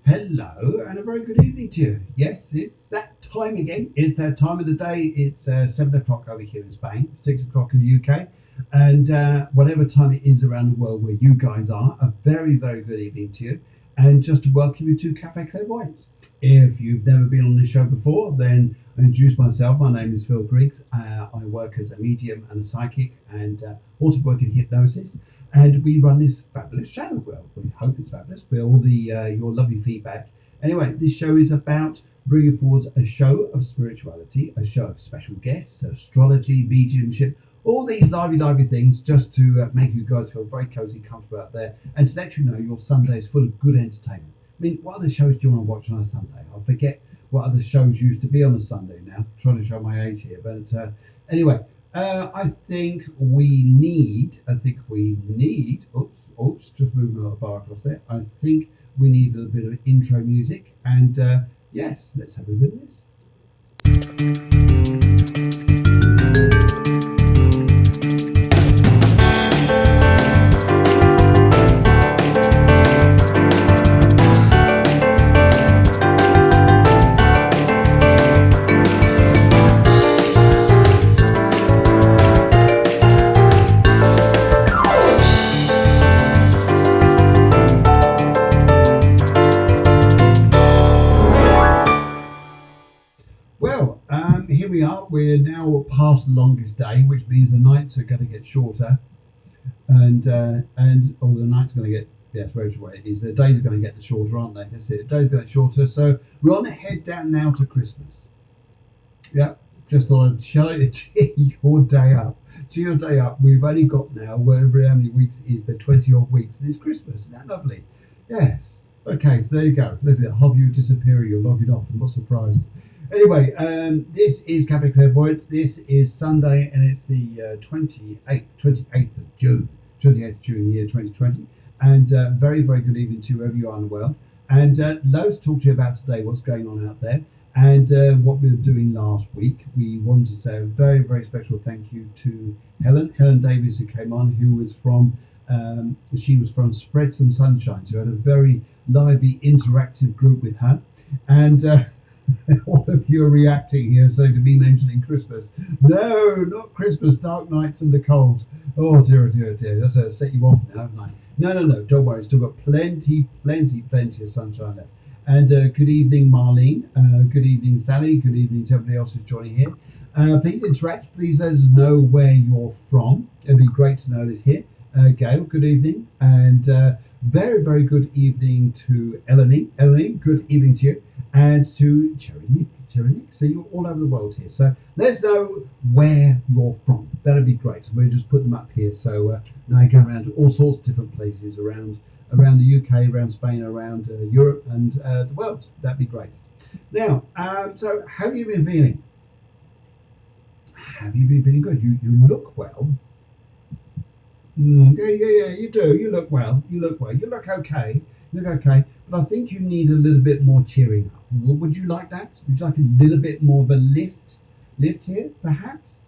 Hello and a very good evening to you. Yes, it's that time again. It's that time of the day. It's 7 o'clock over here in Spain, 6 o'clock in the UK, and whatever time it is around the world where you guys are, a very, very good evening to you. And just to welcome you to Cafe Clairvoyance. If you've never been on this show before, then I introduce myself. My name is Phil Griggs. I work as a medium and a psychic and also work in hypnosis. And we run this fabulous show. Well, we hope it's fabulous with all the your lovely feedback. Anyway, this show is about bringing forward a show of spirituality, a show of special guests, astrology, mediumship, all these lively things just to make you guys feel very cozy, comfortable out there, and to let you know your Sunday is full of good entertainment. I mean, what other shows do you want to watch on a Sunday? I forget what other shows used to be on a Sunday now. I'm trying to show my age here. But anyway, I think we need, oops, just moving a little bar across there. I think we need a little bit of intro music. And yes, let's have a bit of this. Here we are. We're now past the longest day, which means the nights are going to get shorter, and the nights are going to get wherever it is. The days are going to get shorter, aren't they? That's it. The days are going to get shorter. So we're on the head down now to Christmas. Yeah, just thought I'd cheer your day up. Cheer your day up. We've only got now wherever how many weeks it is, but 20 odd weeks. It's Christmas. Isn't that lovely? Yes. Okay, so there you go. Look at it. Half you disappearing. You're logging off. I'm not surprised. Anyway, this is Cafe Clairvoyance. This is Sunday, and it's the 28th of June, year 2020. And very, very good evening to wherever you are in the world. And loads to talk to you about today, what's going on out there, and what we were doing last week. We want to say a very, very special thank you to Helen Davies, who came on, who was from, she was from Spread Some Sunshine. So I had a very lively, interactive group with her. And all of you are reacting here, so to be mentioning Christmas. No, not Christmas, dark nights and the cold. Oh dear. That's set you off now, haven't I? No, don't worry. Still got plenty of sunshine left. And good evening, Marlene. Good evening, Sally. Good evening to everybody else who's joining here. Please interact. Please let us know where you're from. It'd be great to know this here. Gail, good evening. And very, very good evening to Eleni. Eleni, good evening to you. And to Cherry Nick. So you're all over the world here. So let us know where you're from. That'd be great. We'll just put them up here. So now I go around to all sorts of different places around the UK, around Spain, around Europe and the world. That'd be great. Now, so how have you been feeling? Have you been feeling good? You look well. Yeah, you do. You look well. You look okay. But I think you need a little bit more cheering up. Would you like that? Would you like a little bit more of a lift here, perhaps?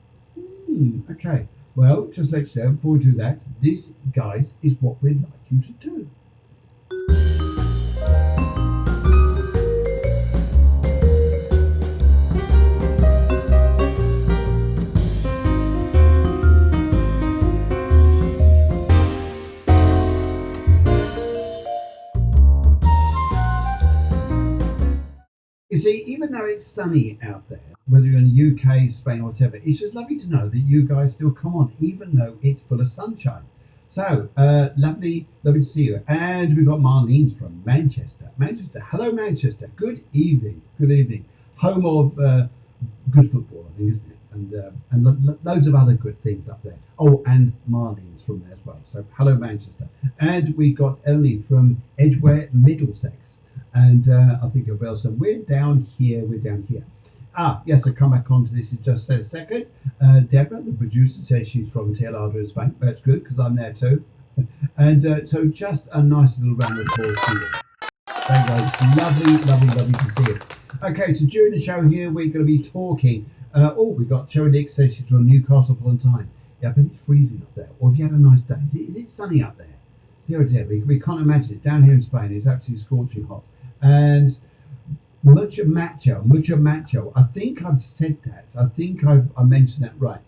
Okay. Well, just let you know, before we do that, this, guys, is what we'd like you to do. You see, even though it's sunny out there, whether you're in the UK, Spain, or whatever, it's just lovely to know that you guys still come on, even though it's full of sunshine. So, lovely to see you. And we've got Marlene from Manchester. Hello, Manchester. Good evening. Home of good football, I think, isn't it? And loads of other good things up there. Oh, and Marlene's from there as well. So, hello, Manchester. And we got Ellie from Edgware, Middlesex. And I think you're well. So we're down here. Yes, I'll come back onto this in just a second. Deborah, the producer, says she's from Teilhard in Spain. That's good, because I'm there too. And so just a nice little round of applause to you. There you go. Lovely to see you. Okay, so during the show here, we're going to be talking. We've got Cherry Nick, says she's from Newcastle upon Tyne. Yeah, but it's freezing up there. Or have you had a nice day? Is it sunny up there? Dear, we can't imagine it. Down here in Spain, it's absolutely scorching hot. And mucho macho. I think I've said that. I think I mentioned that right.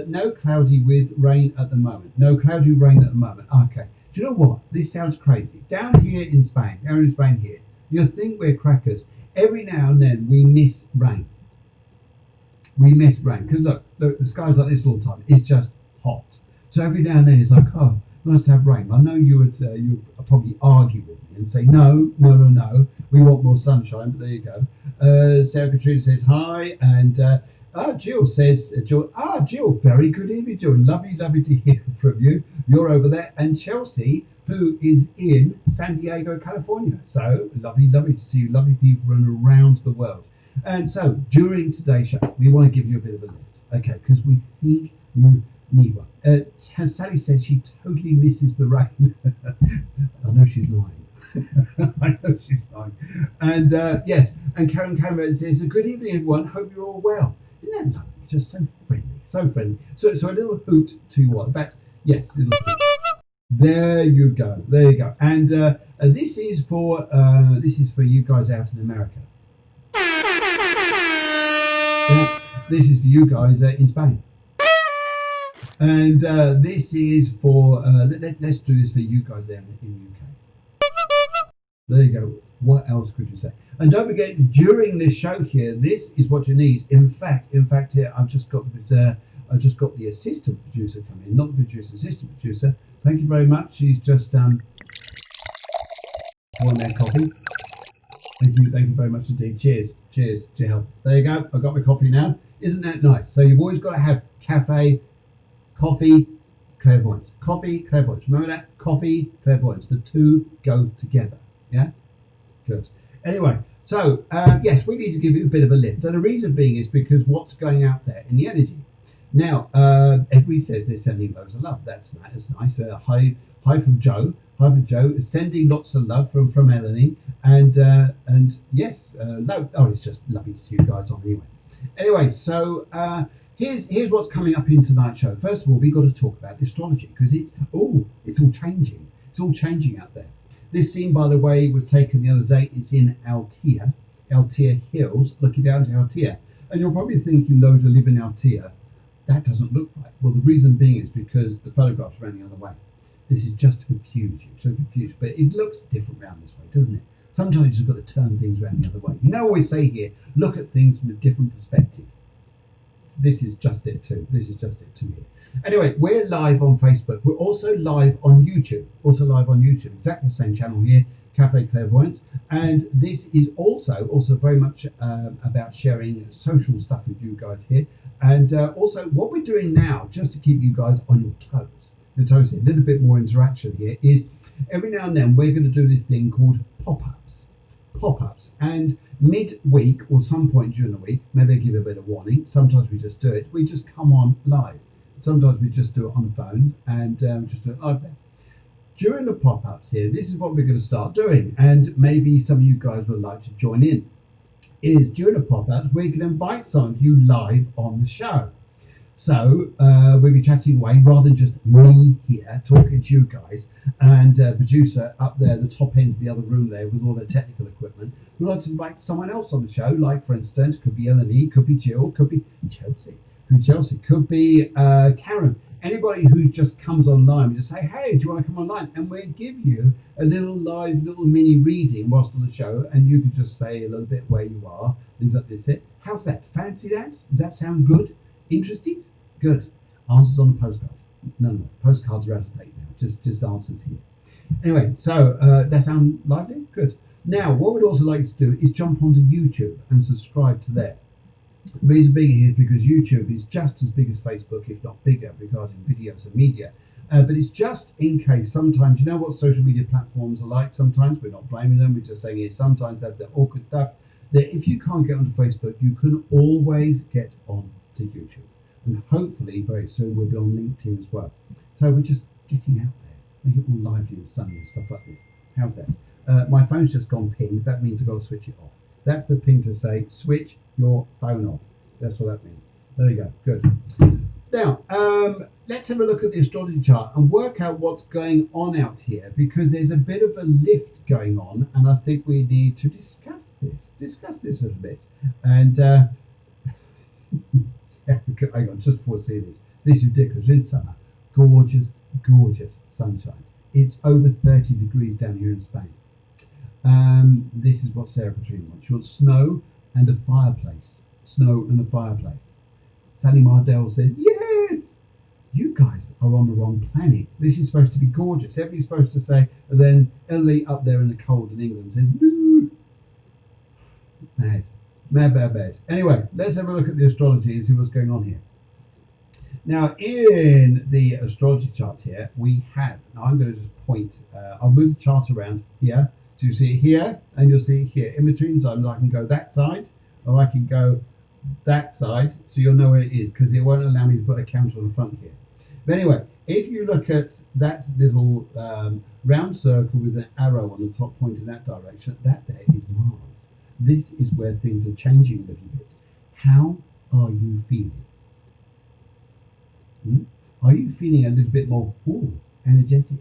No cloudy with rain at the moment. No cloudy with rain at the moment. Okay. Do you know what? This sounds crazy. Down here in Spain, here, you'll think we're crackers. Every now and then we miss rain. We miss rain. Because look, the sky's like this all the time. It's just hot. So every now and then it's like, oh, nice to have rain. I know you would probably argue with me and say, no. We want more sunshine, but there you go. Sarah Katrina says hi. And Jill says, Jill, very good evening, Jill. Lovely to hear from you. You're over there. And Chelsea, who is in San Diego, California. So lovely to see you. Lovely people from around the world. And so during today's show, we want to give you a bit of a lift, okay? Because we think you need one. Sally says she totally misses the rain. I know she's lying. I know she's lying. And yes, and Karen Cameron says, good evening, everyone. Hope you're all well. Isn't that lovely? Just so friendly, so friendly. So a little hoot to you all. In fact, yes, a little hoot. There you go. And this is for you guys out in America. This is for you guys in Spain. And this is for, let's do this for you guys there in the UK. There you go. What else could you say? And don't forget, during this show here, this is what you need. In fact, here I've just got the assistant producer coming in, not the producer, assistant producer. Thank you very much. She's just pouring their coffee. Thank you very much indeed. Cheers to your health. There you go. I've got my coffee now. Isn't that nice? So you've always got to have coffee, clairvoyance. Coffee, clairvoyance. Remember that? Coffee, clairvoyance. The two go together. Yeah? Good. Anyway, so yes, we need to give you a bit of a lift. And the reason being is because what's going out there in the energy. Now, everybody says they're sending loads of love. That's nice. Hi from Joe. Hi from Joe. Sending lots of love from Melanie. And yes, it's just lovely to see you guys on anyway. Anyway, so here's what's coming up in tonight's show. First of all, we've got to talk about astrology because it's all changing. It's all changing out there. This scene, by the way, was taken the other day. It's in Altea Hills, looking down to Altea. And you're probably thinking those who live in Altea, that doesn't look right. Well, the reason being is because the photographs ran the other way. This is just to confuse you. But it looks different around this way, doesn't it? Sometimes you've got to turn things around the other way. You know, I always say here, look at things from a different perspective. This is just it too. Here. Anyway, we're live on Facebook. We're also live on YouTube. Exactly the same channel here, Cafe Clairvoyance. And this is also very much about sharing social stuff with you guys here. And also what we're doing now, just to keep you guys on your toes here, a little bit more interaction here, is every now and then we're going to do this thing called pop-ups. And mid-week or some point during the week, maybe I give a bit of warning. Sometimes we just do it. We just come on live. Sometimes we just do it on the phones and just do it live there. During the pop-ups here, this is what we're going to start doing. And maybe some of you guys would like to join in. Is during the pop-ups, we can invite some of you live on the show. So we'll be chatting away rather than just me here talking to you guys and producer up there, the top end of the other room there with all the technical equipment. We'd like to invite someone else on the show, like for instance, could be Eleni, could be Jill, could be Chelsea, could be Karen. Anybody who just comes online, we just say, hey, do you want to come online? And we'll give you a little mini reading whilst on the show, and you can just say a little bit where you are, things like this. How's that? Fancy that? Does that sound good? Interested? Good. Answers on the postcard. No. Postcards are out of date now. Just answers here. Anyway, so that sound lively? Good. Now, what we'd also like to do is jump onto YouTube and subscribe to there. The reason being here is because YouTube is just as big as Facebook, if not bigger, regarding videos and media. But it's just in case sometimes, you know what social media platforms are like sometimes? We're not blaming them. We're just saying here sometimes they have their awkward stuff. That if you can't get onto Facebook, you can always get on to YouTube. And hopefully very soon we'll be on LinkedIn as well. So we're just getting out there, make it all lively and sunny and stuff like this. How's that? My phone's just gone ping. That means I've got to switch it off. That's the ping to say switch your phone off. That's what that means. There you go. Good. Now, let's have a look at the astrology chart and work out what's going on out here, because there's a bit of a lift going on, and I think we need to discuss this a little bit. And hang on, just before I see this is ridiculous. In summer, gorgeous sunshine. It's over 30 degrees down here in Spain. This is what Sarah Katrina wants. She wants snow and a fireplace. Sally Mardell says, yes, you guys are on the wrong planet. This is supposed to be gorgeous. Everybody's supposed to say, and then Ellie up there in the cold in England says, no. Mad. Anyway, let's have a look at the astrology and see what's going on here. Now, in the astrology chart here, we have, now I'm going to just point, I'll move the chart around here. So you see it here, and you'll see it here. In between times, I can go that side, or I can go that side, so you'll know where it is, because it won't allow me to put a counter on the front here. But anyway, if you look at that little round circle with an arrow on the top pointing that direction, that there is Mars. This is where things are changing a little bit. How are you feeling? Are you feeling a little bit more energetic?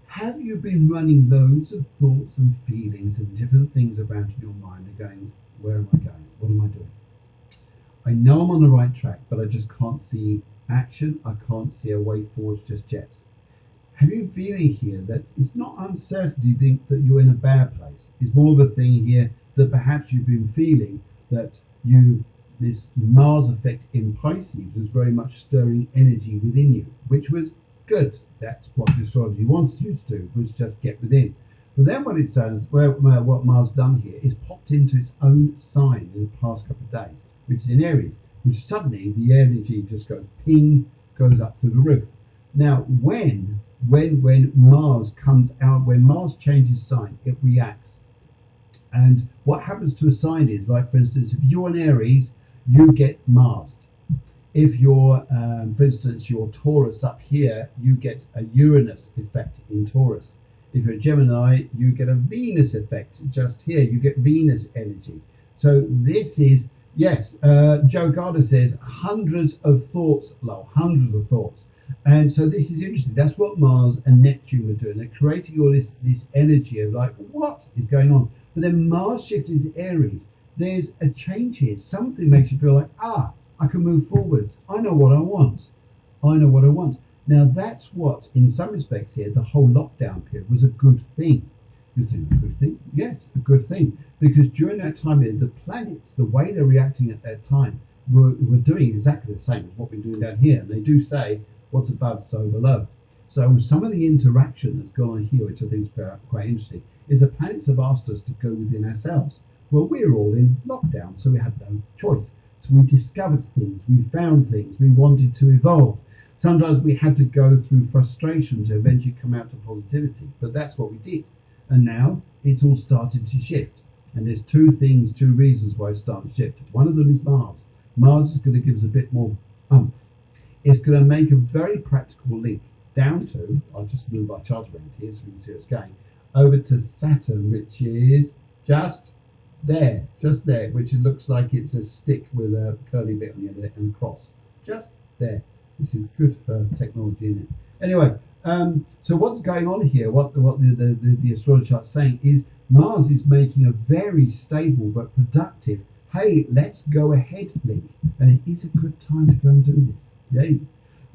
Have you been running loads of thoughts and feelings and different things around in your mind and going, where am I going? What am I doing? I know I'm on the right track, but I just can't see action. I can't see a way forward just yet. Have you been feeling here that it's not uncertainty to think that you're in a bad place? It's more of a thing here that perhaps you've been feeling that this Mars effect in Pisces was very much stirring energy within you, which was good. That's what the astrology wanted you to do, was just get within. But then what it says, what Mars done here is popped into its own sign in the past couple of days, which is in Aries, which suddenly the energy just goes ping, goes up through the roof. Now, when Mars comes out, when Mars changes sign, it reacts. And what happens to a sign is, like for instance, if you're an Aries, you get Marsed. If you're, for instance, you're Taurus up here, you get a Uranus effect in Taurus. If you're a Gemini, you get a Venus effect just here. You get Venus energy. So this is, yes, Joe Gardner says hundreds of thoughts, Lowell, hundreds of thoughts. And so this is interesting. That's what Mars and Neptune were doing. They're creating all this energy of like, what is going on? But then Mars shifting to Aries, there's a change here. Something makes you feel like, I can move forwards. I know what I want. Now that's what, in some respects here, the whole lockdown period was a good thing. You think a good thing? Yes, a good thing. Because during that time here, the planets, the way they're reacting at that time, were doing exactly the same as what we're doing down here. And they do say, what's above, so below. So some of the interaction that's gone on here, which I think is quite interesting, is the planets have asked us to go within ourselves. Well, we're all in lockdown, so we had no choice. So we discovered things, we found things, we wanted to evolve. Sometimes we had to go through frustration to eventually come out to positivity, but that's what we did. And now it's all started to shift. And there's two reasons why it's starting to shift. One of them is Mars. Mars is going to give us a bit more oomph. It's going to make a very practical link down to, I'll just move my chart around here so we can see what's going, over to Saturn, which is just there, which it looks like it's a stick with a curly bit on the end of it and a cross. Just there. This is good for technology, isn't it? Anyway, so what's going on here, what the astrology chart's saying is Mars is making a very stable but productive, hey, let's go ahead link. And it is a good time to go and do this. Yay.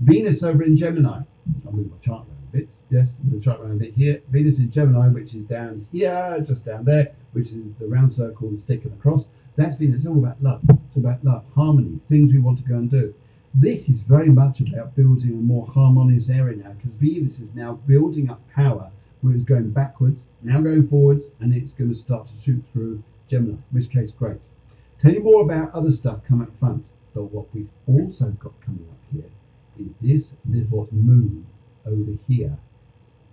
Venus over in Gemini. I'll move my chart around a bit. Yes, move the chart around a bit here. Venus in Gemini, which is down here, just down there, which is the round circle and stick and across. That's Venus. It's all about love. It's all about love, harmony, things we want to go and do. This is very much about building a more harmonious area now, because Venus is now building up power where it's going backwards, now going forwards, and it's going to start to shoot through Gemini, in which case, great. Tell you more about other stuff coming up front, but what we've also got coming up here is this little moon over here.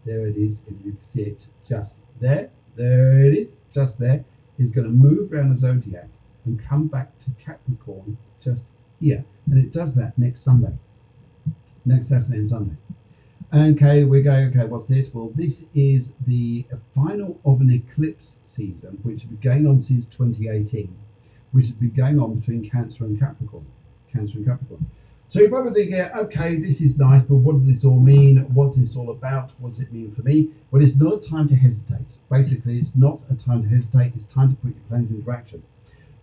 There it is, if you can see it just there. There it is, just there. It's going to move around the zodiac and come back to Capricorn just here. And it does that next Sunday, next Saturday and Sunday. Okay, we're going, okay, what's this? Well, this is the final of an eclipse season, which has been going on since 2018, which has been going on between Cancer and Capricorn. So you're probably thinking, okay, this is nice, but what does this all mean? What's this all about? What does it mean for me? Well, it's not a time to hesitate. Basically, it's not a time to hesitate. It's time to put your plans into action.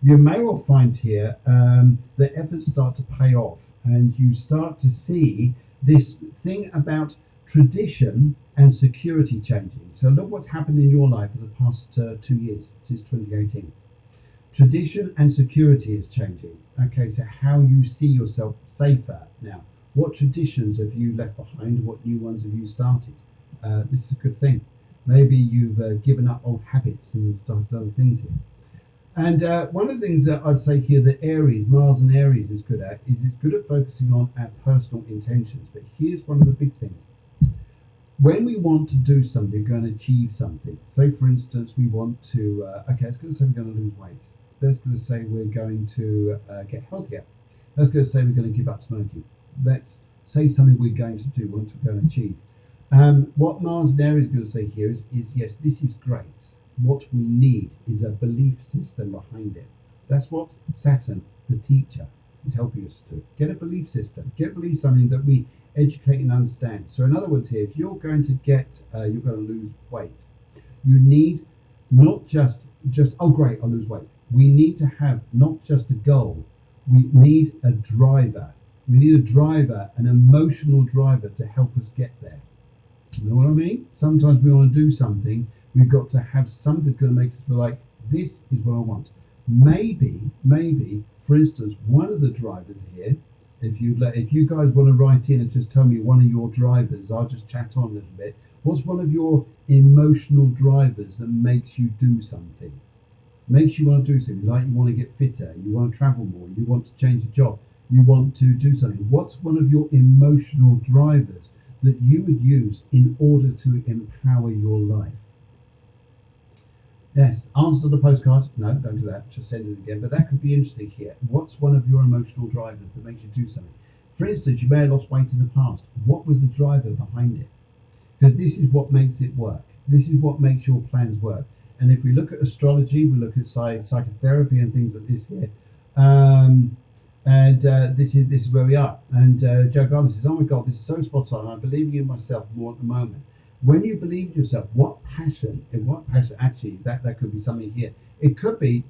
You may well find here that efforts start to pay off, and you start to see this thing about tradition and security changing. So look what's happened in your life for the past 2 years, since 2018. Tradition and security is changing. Okay, so how you see yourself safer now. What traditions have you left behind? What new ones have you started? This is a good thing. Maybe you've given up old habits and started other things here. And one of the things that I'd say here that Aries, Mars and Aries is good at, is it's good at focusing on our personal intentions. But here's one of the big things. When we want to do something, we're going to achieve something. Say, for instance, we want to, okay, let's go say we're going to lose weight. Let's go say we're going to get healthier. Let's go say we're going to give up smoking. Let's say something we're going to do, want to go and achieve. What Mars and Aries is going to say here is yes, this is great. What we need is a belief system behind it. That's what Saturn, the teacher, is helping us to do. Get a belief system. Get a belief something that we educate and understand. So in other words here, if you're going to get, you're going to lose weight, you need not just, oh great, I'll lose weight. We need to have not just a goal, we need a driver. We need a driver, an emotional driver to help us get there. You know what I mean? Sometimes we want to do something, we've got to have something that's going to make us feel like this is what I want. Maybe, for instance, one of the drivers here, if you guys want to write in and just tell me one of your drivers, I'll just chat on a little bit. What's one of your emotional drivers that makes you do something? Makes you want to do something, like you want to get fitter, you want to travel more, you want to change your job, you want to do something. What's one of your emotional drivers that you would use in order to empower your life? Yes, answer the postcard. No, don't do that. Just send it again. But that could be interesting here. What's one of your emotional drivers that makes you do something? For instance, you may have lost weight in the past. What was the driver behind it? Because this is what makes it work. This is what makes your plans work. And if we look at astrology, we look at psychotherapy and things like this here. This is where we are. And Joe Gardner says, oh my God, this is so spot on. I'm believing in myself more at the moment. When you believe in yourself, what passion, actually, that could be something here. It could be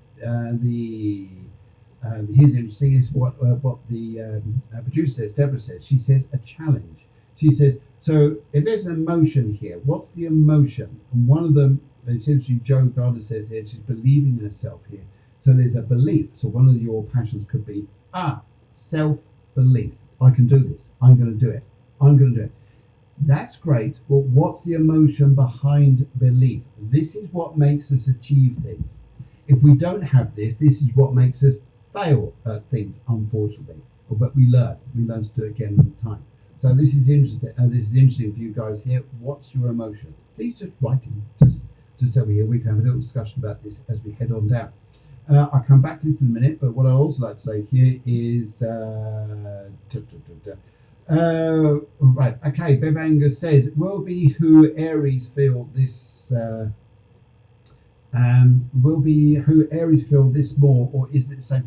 here's interesting, is what the producer says, Deborah says. She says a challenge. She says, so if there's an emotion here, what's the emotion? And one of them, essentially Joe Gardner says here, she's believing in herself here. So there's a belief. So one of your passions could be, self-belief. I can do this. I'm going to do it. I'm going to do it. That's great, but what's the emotion behind belief? This is what makes us achieve things. If we don't have this, this is what makes us fail at things, unfortunately. But we learn to do it again another time. So this is interesting. This is interesting for you guys here. What's your emotion? Please just write in. Just tell me here. We can have a little discussion about this as we head on down. I'll come back to this in a minute, but what I also like to say here is right, okay, Bev Angus says, will be who Aries feel this more, or is it the same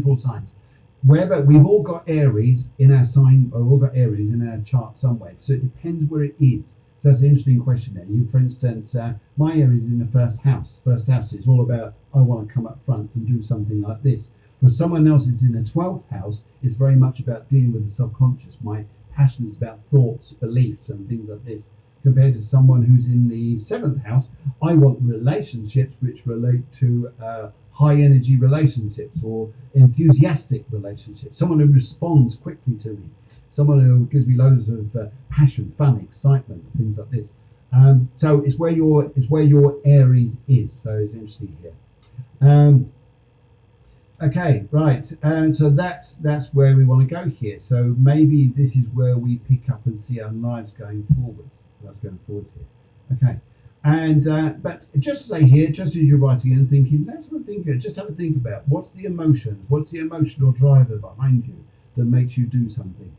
for all signs? Wherever, we've all got Aries in our sign, or we've all got Aries in our chart somewhere, so it depends where it is. So that's an interesting question there. You, for instance, my Aries is in the first house. First house is all about, I want to come up front and do something like this. For someone else is in the 12th house, it's very much about dealing with the subconscious. My passion is about thoughts, beliefs, and things like this. Compared to someone who's in the 7th house, I want relationships which relate to high energy relationships or enthusiastic relationships. Someone who responds quickly to me. Someone who gives me loads of passion, fun, excitement, and things like this. So it's where your Aries is. So it's interesting here. Okay, right, and so that's where we want to go here. So maybe this is where we pick up and see our lives going forwards. That's going forwards here. Okay, and but just say here, just as you're writing and thinking, let's have a think. Just have a think about what's the emotions, what's the emotional driver behind you that makes you do something.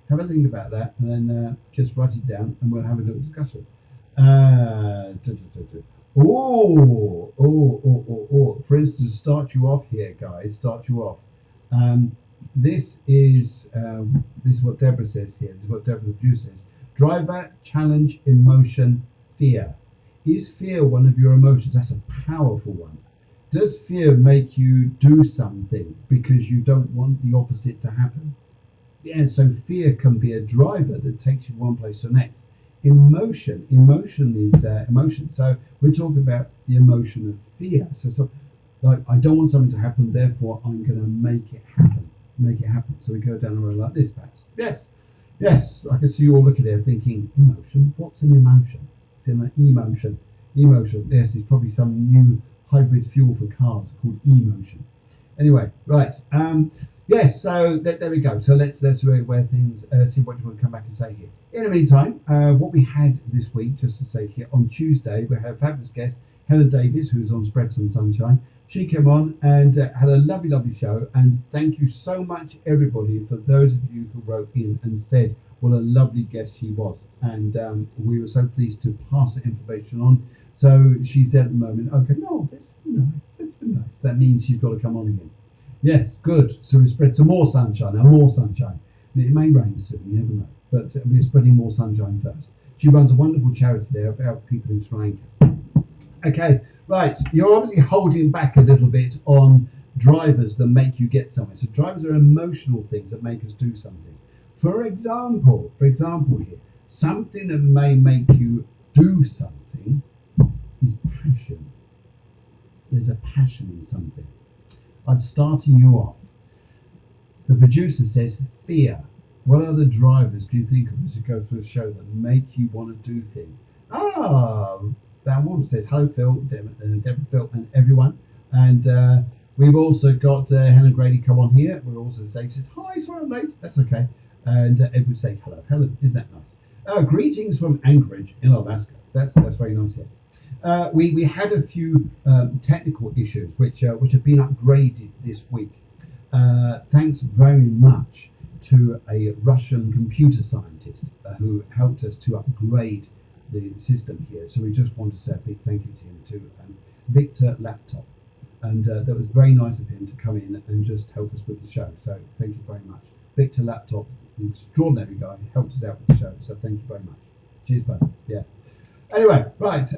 Have a think about that, and then just write it down, and we'll have a little discussion. For instance, start you off here, guys. Start you off. this is what Deborah says here. This is what Deborah the producer says. Driver, challenge, emotion, fear. Is fear one of your emotions? That's a powerful one. Does fear make you do something because you don't want the opposite to happen? Yeah, so fear can be a driver that takes you from one place to the next. Emotion is emotion. So we're talking about the emotion of fear. So like, I don't want something to happen, therefore I'm going to make it happen. So we go down a road like this, perhaps. Yes. I can see you all looking there thinking, emotion. What's an emotion? It's an emotion. Yes, it's probably some new hybrid fuel for cars called emotion. Anyway, right. Yes. So there we go. So let's where things. See what you want to come back and say here. In the meantime, what we had this week, just to say here, on Tuesday, we had a fabulous guest, Helen Davis, who's on Spread Some Sunshine. She came on and had a lovely show. And thank you so much, everybody, for those of you who wrote in and said what a lovely guest she was. And we were so pleased to pass the information on. So she said at the moment, okay, no, that's so nice. That means she's got to come on again. Yes, good. So we spread some more sunshine. It may rain soon, you never know. But we're spreading more sunshine first. She runs a wonderful charity there for people in Sri Lanka. Okay, right. You're obviously holding back a little bit on drivers that make you get somewhere. So drivers are emotional things that make us do something. For example here, something that may make you do something is passion. There's a passion in something. I'm starting you off. The producer says fear. What other drivers do you think of as you go through a show that make you want to do things? Van Walden says, hello Phil, Deborah, Phil and everyone. And we've also got Helen Grady come on here. We're also saying, says, hi, sorry I'm late. That's okay. And everyone say hello. Helen, isn't that nice? Greetings from Anchorage in Alaska. That's very nice here. We had a few technical issues which have been upgraded this week. Thanks very much to a Russian computer scientist who helped us to upgrade the system here. So we just want to say a big thank you to him, to Victor Laptop. And that was very nice of him to come in and just help us with the show. So thank you very much. Victor Laptop, an extraordinary guy, helped us out with the show. So thank you very much. Cheers, buddy. Yeah. Anyway, right.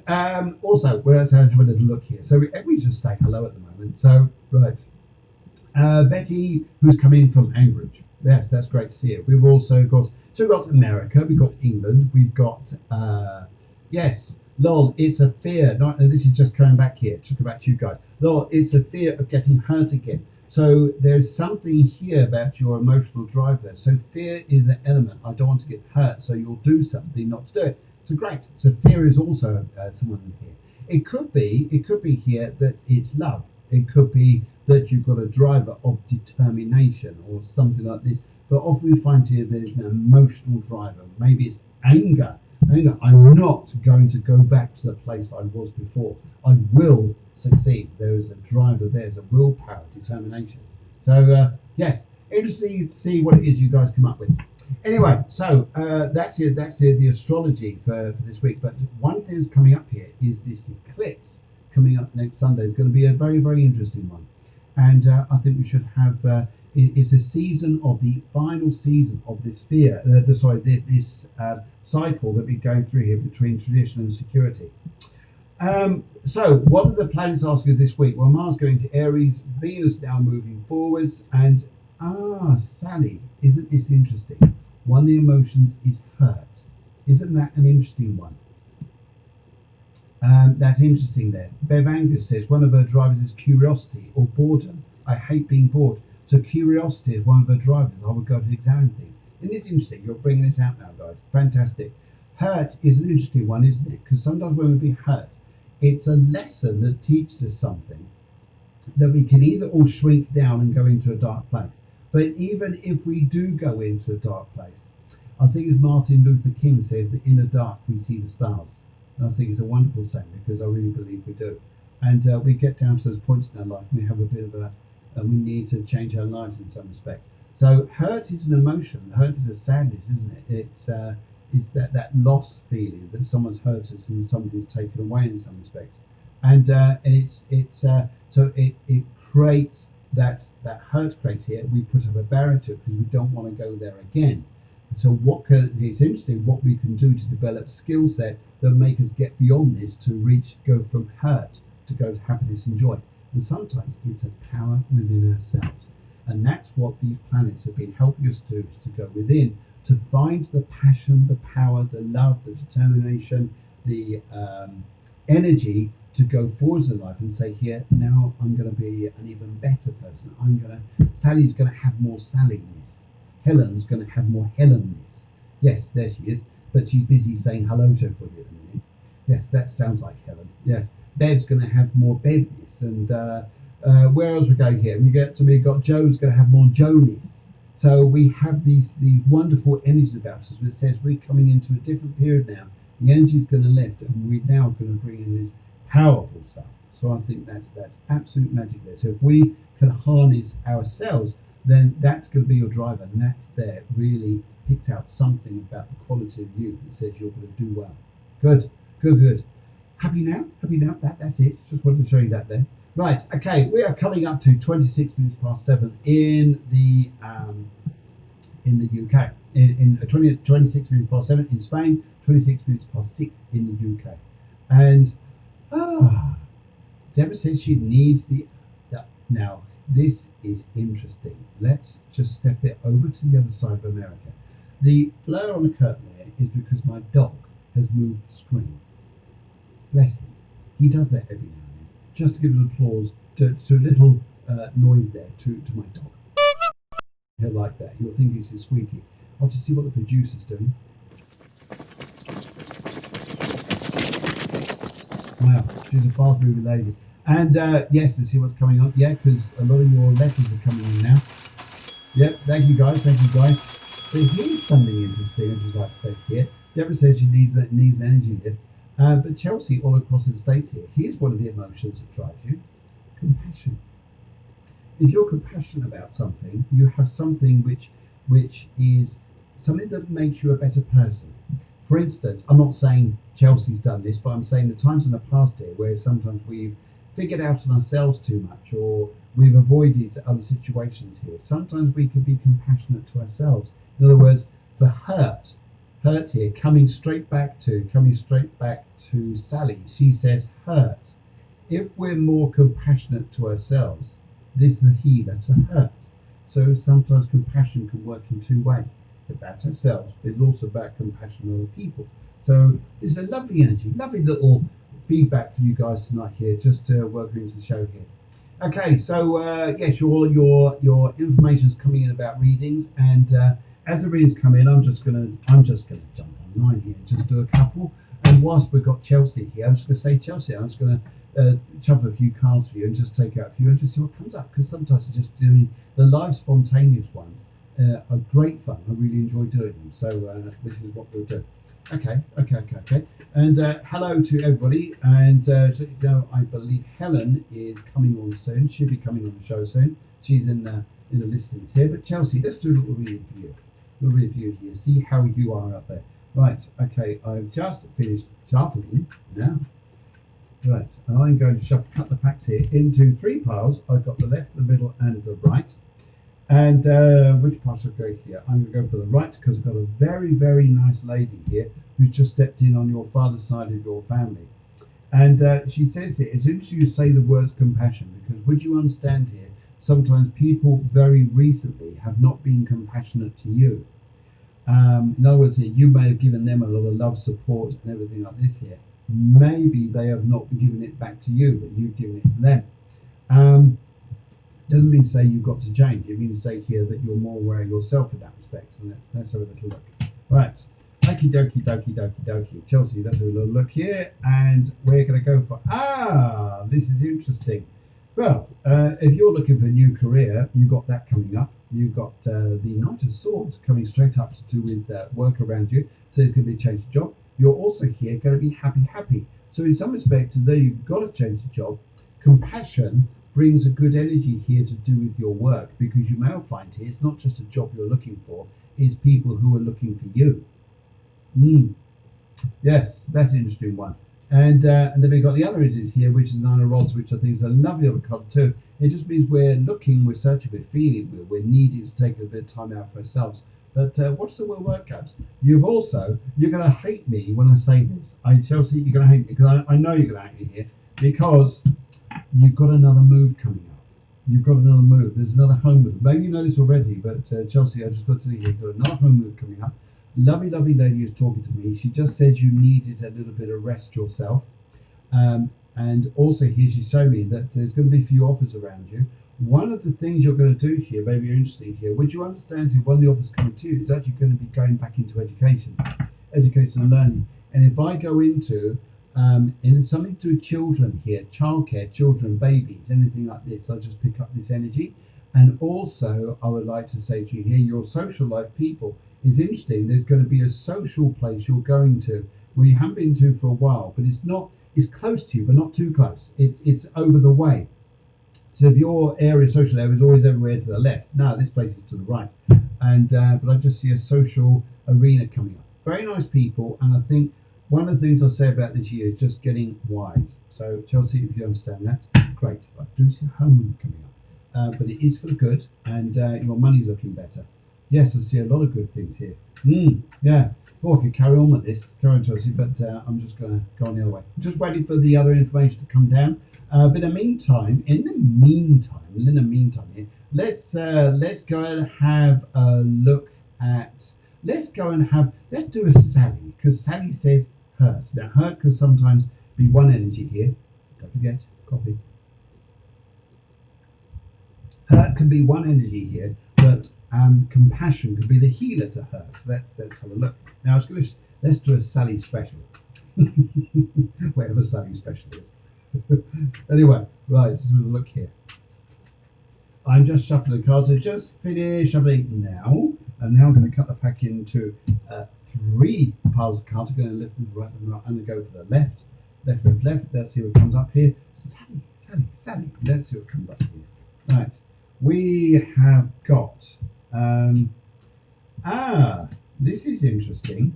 Also, let's have a little look here. So we just say hello at the moment. So, right. Betty, who's come in from Anchorage. Yes, that's great to see her. We've also got, we've got America, we've got England, we've got, yes, lol, it's a fear, and this is just coming back here, talking back to you guys. Lol, it's a fear of getting hurt again. So there's something here about your emotional driver. So fear is an element. I don't want to get hurt, so you'll do something not to do it. So great. So fear is also someone in here. It could be here that it's love. It could be that you've got a driver of determination or something like this. But often we find here there's an emotional driver. Maybe it's anger. I'm not going to go back to the place I was before. I will succeed. There is a driver. There's a willpower, determination. So yes, interesting to see what it is you guys come up with. Anyway, so that's it. That's it. The astrology for this week. But one thing that's coming up here is this eclipse coming up next Sunday. It's going to be a very, very interesting one. And I think we should have. It's a season of the final season of this this cycle that we're going through here between tradition and security. So what are the planets asking this week? Well, Mars going to Aries, Venus now moving forwards, and Sally, isn't this interesting? One of the emotions is hurt. Isn't that an interesting one? That's interesting there. Bev Angus says one of her drivers is curiosity or boredom. I hate being bored. So curiosity is one of her drivers. I would go to examine things. And it's interesting. You're bringing this out now, guys. Fantastic. Hurt is an interesting one, isn't it? Because sometimes when we be hurt, it's a lesson that teaches us something that we can either all shrink down and go into a dark place. But even if we do go into a dark place, I think as Martin Luther King says, that in the dark we see the stars. And I think it's a wonderful saying because I really believe we do. And we get down to those points in our life and we have a bit of we need to change our lives in some respect. So hurt is an emotion. Hurt is a sadness, isn't it? It's that loss feeling that someone's hurt us and something's taken away in some respect. And it creates that hurt creates here, we put up a barrier to it because we don't want to go there again. So it's interesting what we can do to develop skill set that make us get beyond this to go from hurt to go to happiness and joy. And sometimes it's a power within ourselves. And that's what these planets have been helping us do, is to go within, to find the passion, the power, the love, the determination, the energy to go forwards in life and say, here, now I'm going to be an even better person. Sally's going to have more Sallyness. Helen's going to have more Helenness. Yes, there she is. But she's busy saying hello to everybody at the minute. Yes, that sounds like Helen. Yes. Bev's going to have more Bevness. And where else we go here? We've got Joe's going to have more Joeness. So we have these wonderful energies about us, which says we're coming into a different period now. The energy's going to lift, and we're now going to bring in this powerful stuff. So I think that's absolute magic there. So if we can harness ourselves, then that's going to be your driver, and that's there. Really picked out something about the quality of you that says you're going to do well. Good. Happy now? That's it. Just wanted to show you that there. Right, okay, we are coming up to 26 minutes past 7 in the UK. In 26 minutes past 7 in Spain, 26 minutes past 6 in the UK. And Deborah says she needs the now this is interesting. Let's just step it over to the other side of America. The blur on the curtain there is because my dog has moved the screen. Bless him. He does that every now and then, just to give an applause to a little noise there to my dog. He'll like that. You'll think it's his squeaky. I'll just see what the producer's doing. Wow, she's a fast moving lady. And yes, let's see what's coming on. Yeah, because a lot of your letters are coming in now. Yep, thank you guys. But here's something interesting I'd just like to say here. Deborah says she needs an energy lift. But Chelsea, all across the States here, here's one of the emotions that drives you. Compassion. If you're compassionate about something, you have something which is something that makes you a better person. For instance, I'm not saying Chelsea's done this, but I'm saying the times in the past here where sometimes we've figured out on ourselves too much, or we've avoided other situations here. Sometimes we can be compassionate to ourselves. In other words, for hurt here, coming straight back to Sally, she says hurt. If we're more compassionate to ourselves, this is a healer to hurt. So sometimes compassion can work in two ways. It's about ourselves, but it's also about compassion on other people. So it's a lovely energy, lovely little feedback for you guys tonight here, just to work into the show here. Okay, so yes, your information is coming in about readings, and as the readings come in, I'm just gonna jump online here and just do a couple. And whilst we've got Chelsea here, I'm just gonna say, Chelsea, I'm just gonna shuffle a few cards for you and just take out a few and just see what comes up, because sometimes just doing the live spontaneous ones are great fun. I really enjoy doing them. So this is what we'll do. Okay. And hello to everybody. And so, you know, I believe Helen is coming on soon. She'll be coming on the show soon. She's in the listings here. But Chelsea, let's do a little reading for you. A little review here. See how you are out there. Right. Okay. I've just finished shuffling now. Right. And I'm going to cut the packs here into 3 piles. I've got the left, the middle, and the right. And which part should I go here? I'm going to go for the right, because I've got a very, very nice lady here who's just stepped in on your father's side of your family. And she says here, it's interesting you say the words compassion, because would you understand here, sometimes people very recently have not been compassionate to you. In other words, here, you may have given them a lot of love, support, and everything like this here. Maybe they have not given it back to you, but you've given it to them. Doesn't mean to say you've got to change. It means to say here that you're more aware of yourself in that respect. So let's have a little look. Right. Okie dokie. Chelsea, let's have a little look here. And we're going to go for, this is interesting. Well, if you're looking for a new career, you've got that coming up. You've got the Knight of Swords coming straight up to do with work around you. So there's going to be a change of job. You're also here going to be happy. So in some respects, though you've got to change the job, compassion brings a good energy here to do with your work, because you may find here it's not just a job you're looking for, it's people who are looking for you. Yes, that's an interesting one. And then we've got the other energies here, which is Nine of Rods, which I think is a lovely little card too. It just means we're looking, we're searching, we're feeling, we're needing to take a bit of time out for ourselves. But watch the way work goes. You're going to hate me when I say this. Chelsea, you're going to hate me because I know you're going to hate me here because you've got another move coming up. You've got another move. There's another home move. Maybe you know this already, but Chelsea, I just got to tell you, you've got another home move coming up. Lovely, lovely lady is talking to me. She just says you needed a little bit of rest yourself. And also here she's showing me that there's going to be a few offers around you. One of the things you're going to do here, maybe you're interested here, would you understand here, one of the offers coming to you is actually going to be going back into education and learning. And if I go into something to do with children here, childcare, children, babies, anything like this, I'll just pick up this energy. And also I would like to say to you here, your social life people is interesting. There's going to be a social place you're going to where you haven't been to for a while, but it's close to you, but not too close. It's over the way. So if your social area is always everywhere to the left, now this place is to the right. And but I just see a social arena coming up. Very nice people, and I think one of the things I'll say about this year is just getting wise. So Chelsea, if you understand that, great. I do see a home move coming up, but it is for the good, and your money's looking better. Yes, I see a lot of good things here. Yeah. Oh, I could carry on with this. Carry on, Chelsea, but I'm just going to go on the other way. I'm just waiting for the other information to come down. But in the meantime here, let's go and have a look at. Let's do a Sally, because Sally says hurt. Now, hurt can sometimes be one energy here. Don't forget coffee. Hurt can be one energy here, but compassion could be the healer to her. So let's have a look. Now let's do a Sally special. Whatever Sally special is. Anyway, right, just have a look here. I'm just shuffling the cards. I just finished shuffling now. And now I'm going to cut the pack into 3 piles of cards. I'm going to lift them right and right. I'm going to go to the left. Let's see what comes up here. Sally. Let's see what comes up here. Right. We have got this is interesting.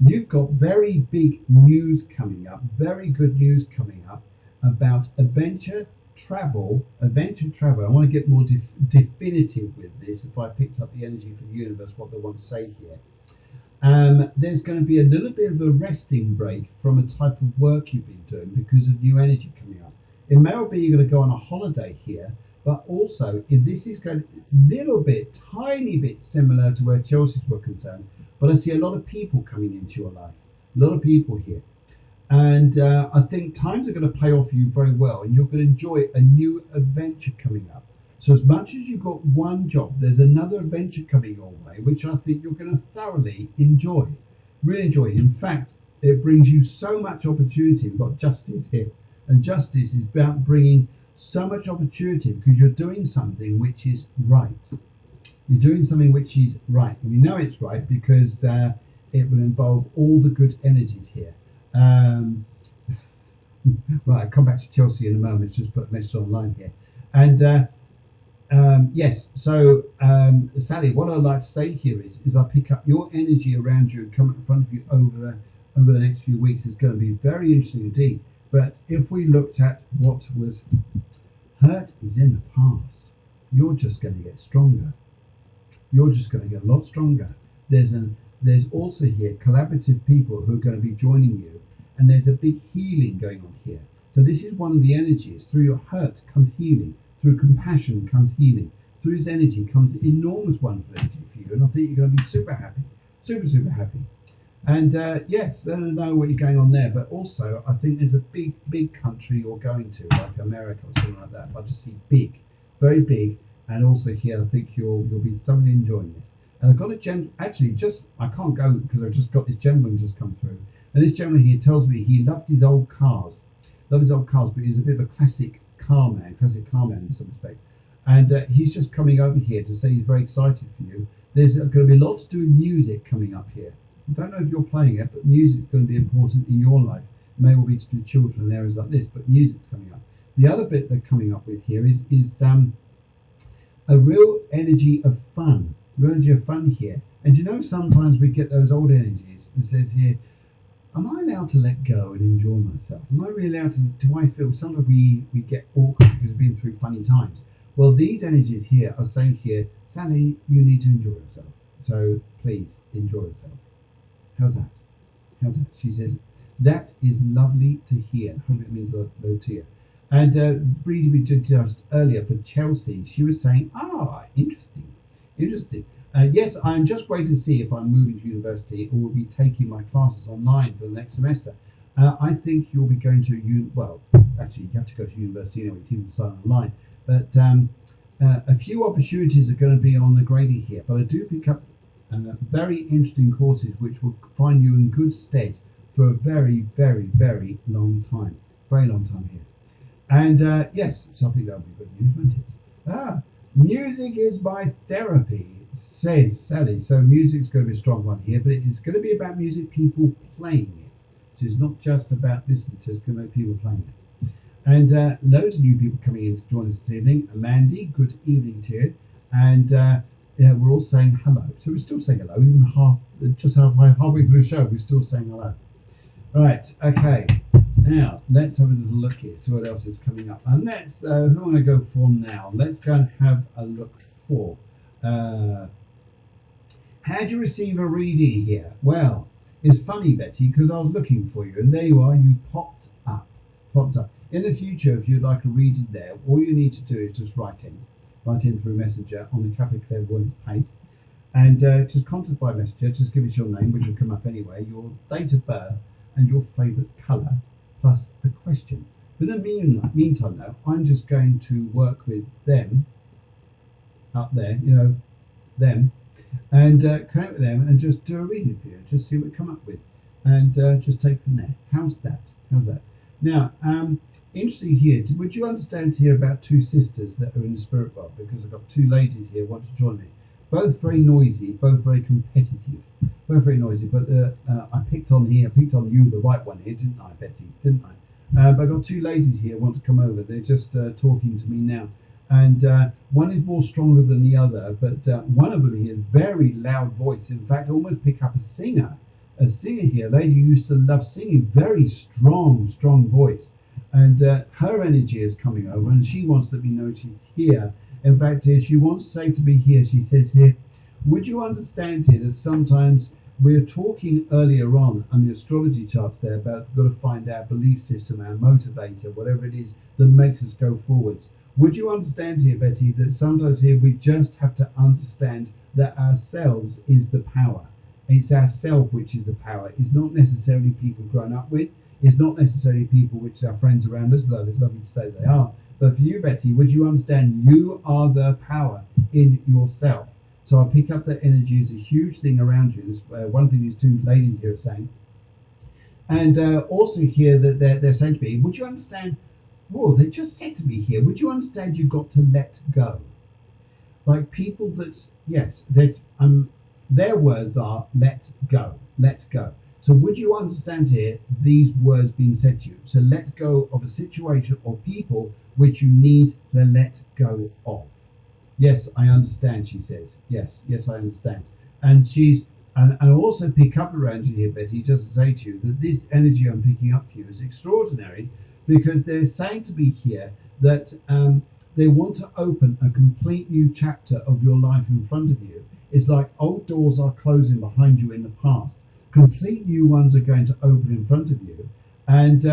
You've got very big news coming up, very good news coming up about adventure travel. I want to get more definitive with this. If I picked up the energy from the universe, what they want to say here. There's going to be a little bit of a resting break from a type of work you've been doing because of new energy coming up. It may well be you're going to go on a holiday here, but also this is going a tiny bit similar to where Chelsea's were concerned. But I see a lot of people coming into your life, a lot of people here. And I think times are going to pay off for you very well, and you're going to enjoy a new adventure coming up. So as much as you've got one job, there's another adventure coming your way, which I think you're going to thoroughly enjoy, really enjoy. In fact, it brings you so much opportunity. We've got justice here, and justice is about bringing so much opportunity because you're doing something which is right. You're doing something which is right, and we know it's right because it will involve all the good energies here. Right, I'll come back to Chelsea in a moment. Just put a message online here. And yes, so Sally, what I'd like to say here is I pick up your energy around you and come in front of you over the next few weeks is going to be very interesting indeed. But if we looked at what was hurt is in the past, you're just going to get stronger. You're just going to get a lot stronger. There's also here collaborative people who are going to be joining you, and there's a big healing going on here. So this is one of the energies. Through your hurt comes healing. Through compassion comes healing. Through his energy comes enormous wonderful energy for you, and I think you're going to be super happy, super happy. And yes, I don't know what you're going on there, but also I think there's a big country you're going to, like America or something like that. If I just see big, very big, and also here I think you'll be thoroughly enjoying this. And I've got a I can't go because I've just got this gentleman just come through. And this gentleman here tells me he loved his old cars. But he was a bit of a classic car man in some respects. And he's just coming over here to say he's very excited for you. There's going to be lots to do with music coming up here. I don't know if you're playing it, but music's going to be important in your life. It may well be to do with children and areas like this, but music's coming up. The other bit they're coming up with here is a real energy of fun. Real energy of fun here. And you know, sometimes we get those old energies that says here, am I allowed to let go and enjoy myself? Am I really allowed to? Do I feel sometimes we get awkward because we've been through funny times? Well, these energies here are saying here, Sally, you need to enjoy yourself. So please enjoy yourself. How's that? How's that? She says, that is lovely to hear. I hope it means low to you. And reading we did just earlier for Chelsea, she was saying, interesting. Yes, I'm just waiting to see if I'm moving to university or will be taking my classes online for the next semester. I think you'll be going to, well, actually, you have to go to university anyway to even sign online. But a few opportunities are going to be on the grading here. But I do pick up very interesting courses which will find you in good stead for a very, very, very long time. Very long time here. And yes, so I think that'll be good news, won't it? Music is my therapy, says Sally. So music's going to be a strong one here, but it's going to be about music, people playing it. So it's not just about listening to it, it's going to be people playing it. And loads of new people coming in to join us this evening. Mandy, good evening to you. And we're all saying hello. So we're still saying hello, even halfway through the show, we're still saying hello. Right, okay. Now, let's have a little look here, see what else is coming up. And let's, who am I going to go for now? Let's go and have a look for. How do you receive a reading here? Well, it's funny, Betty, because I was looking for you, and there you are, you popped up. In the future, if you'd like a reading there, all you need to do is just write in through Messenger on the Cafe Clairvoyance page. And just contact by Messenger, just give us your name, which will come up anyway, your date of birth, and your favourite colour, plus a question. But in the meantime, though, I'm just going to work with them up there, them, and connect with them and just do a reading for you, just see what we come up with, and just take from there. How's that? Now, interesting here, would you understand here about two sisters that are in the spirit world? Because I've got two ladies here who want to join me. Both very noisy, both very competitive, both very noisy. But I picked on you, the right one here, didn't I, Betty? Didn't I? But I've got two ladies here who want to come over. They're just talking to me now. And one is more stronger than the other, but one of them here, very loud voice. In fact, almost pick up a singer here, a lady who used to love singing, very strong voice. And her energy is coming over, and she wants to be known she's here. In fact, she wants to say to me here, she says here, would you understand here that sometimes we're talking earlier on the astrology charts there about we've got to find our belief system, our motivator, whatever it is that makes us go forwards. Would you understand here, Betty, that sometimes here we just have to understand that ourselves is the power. It's ourself which is the power. It's not necessarily people grown up with. It's not necessarily people which are friends around us, though it's lovely to say they are. But for you, Betty, would you understand you are the power in yourself? So I pick up that energy is a huge thing around you. This, one thing these two ladies here are saying. And also here that they're saying to me, would you understand, they just said to me here, would you understand you've got to let go? Like people that, yes, their words are let go. So would you understand here these words being said to you? So let go of a situation or people which you need to let go of. Yes, I understand, she says. Yes, I understand. And and also pick up around you here, Betty, just to say to you that this energy I'm picking up for you is extraordinary, because they're saying to me here that they want to open a complete new chapter of your life in front of you. It's like old doors are closing behind you in the past. Complete new ones are going to open in front of you. And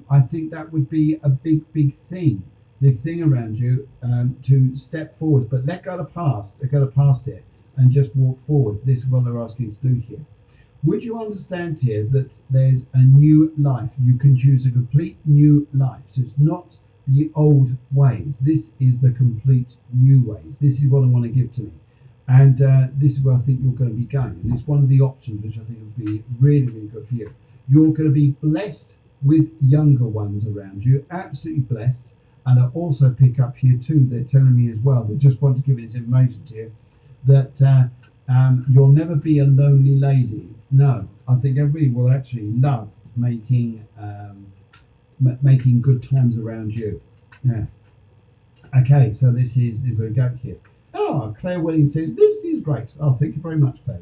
I think that would be a big thing around you, to step forward. But let go of the past here and just walk forward. This is what they're asking you to do here. Would you understand here that there's a new life? You can choose a complete new life. So it's not the old ways. This is the complete new ways. This is what I want to give to me. And this is where I think you're going to be going. And it's one of the options which I think will be really good for you. You're going to be blessed with younger ones around you, absolutely blessed. And I also pick up here too, they're telling me as well, they just want to give me this information to you, that you'll never be a lonely lady. No, I think everybody will actually love making good times around you. Yes. Okay, so this is where we go here. Oh, Claire Williams says, this is great. Oh, thank you very much, Claire.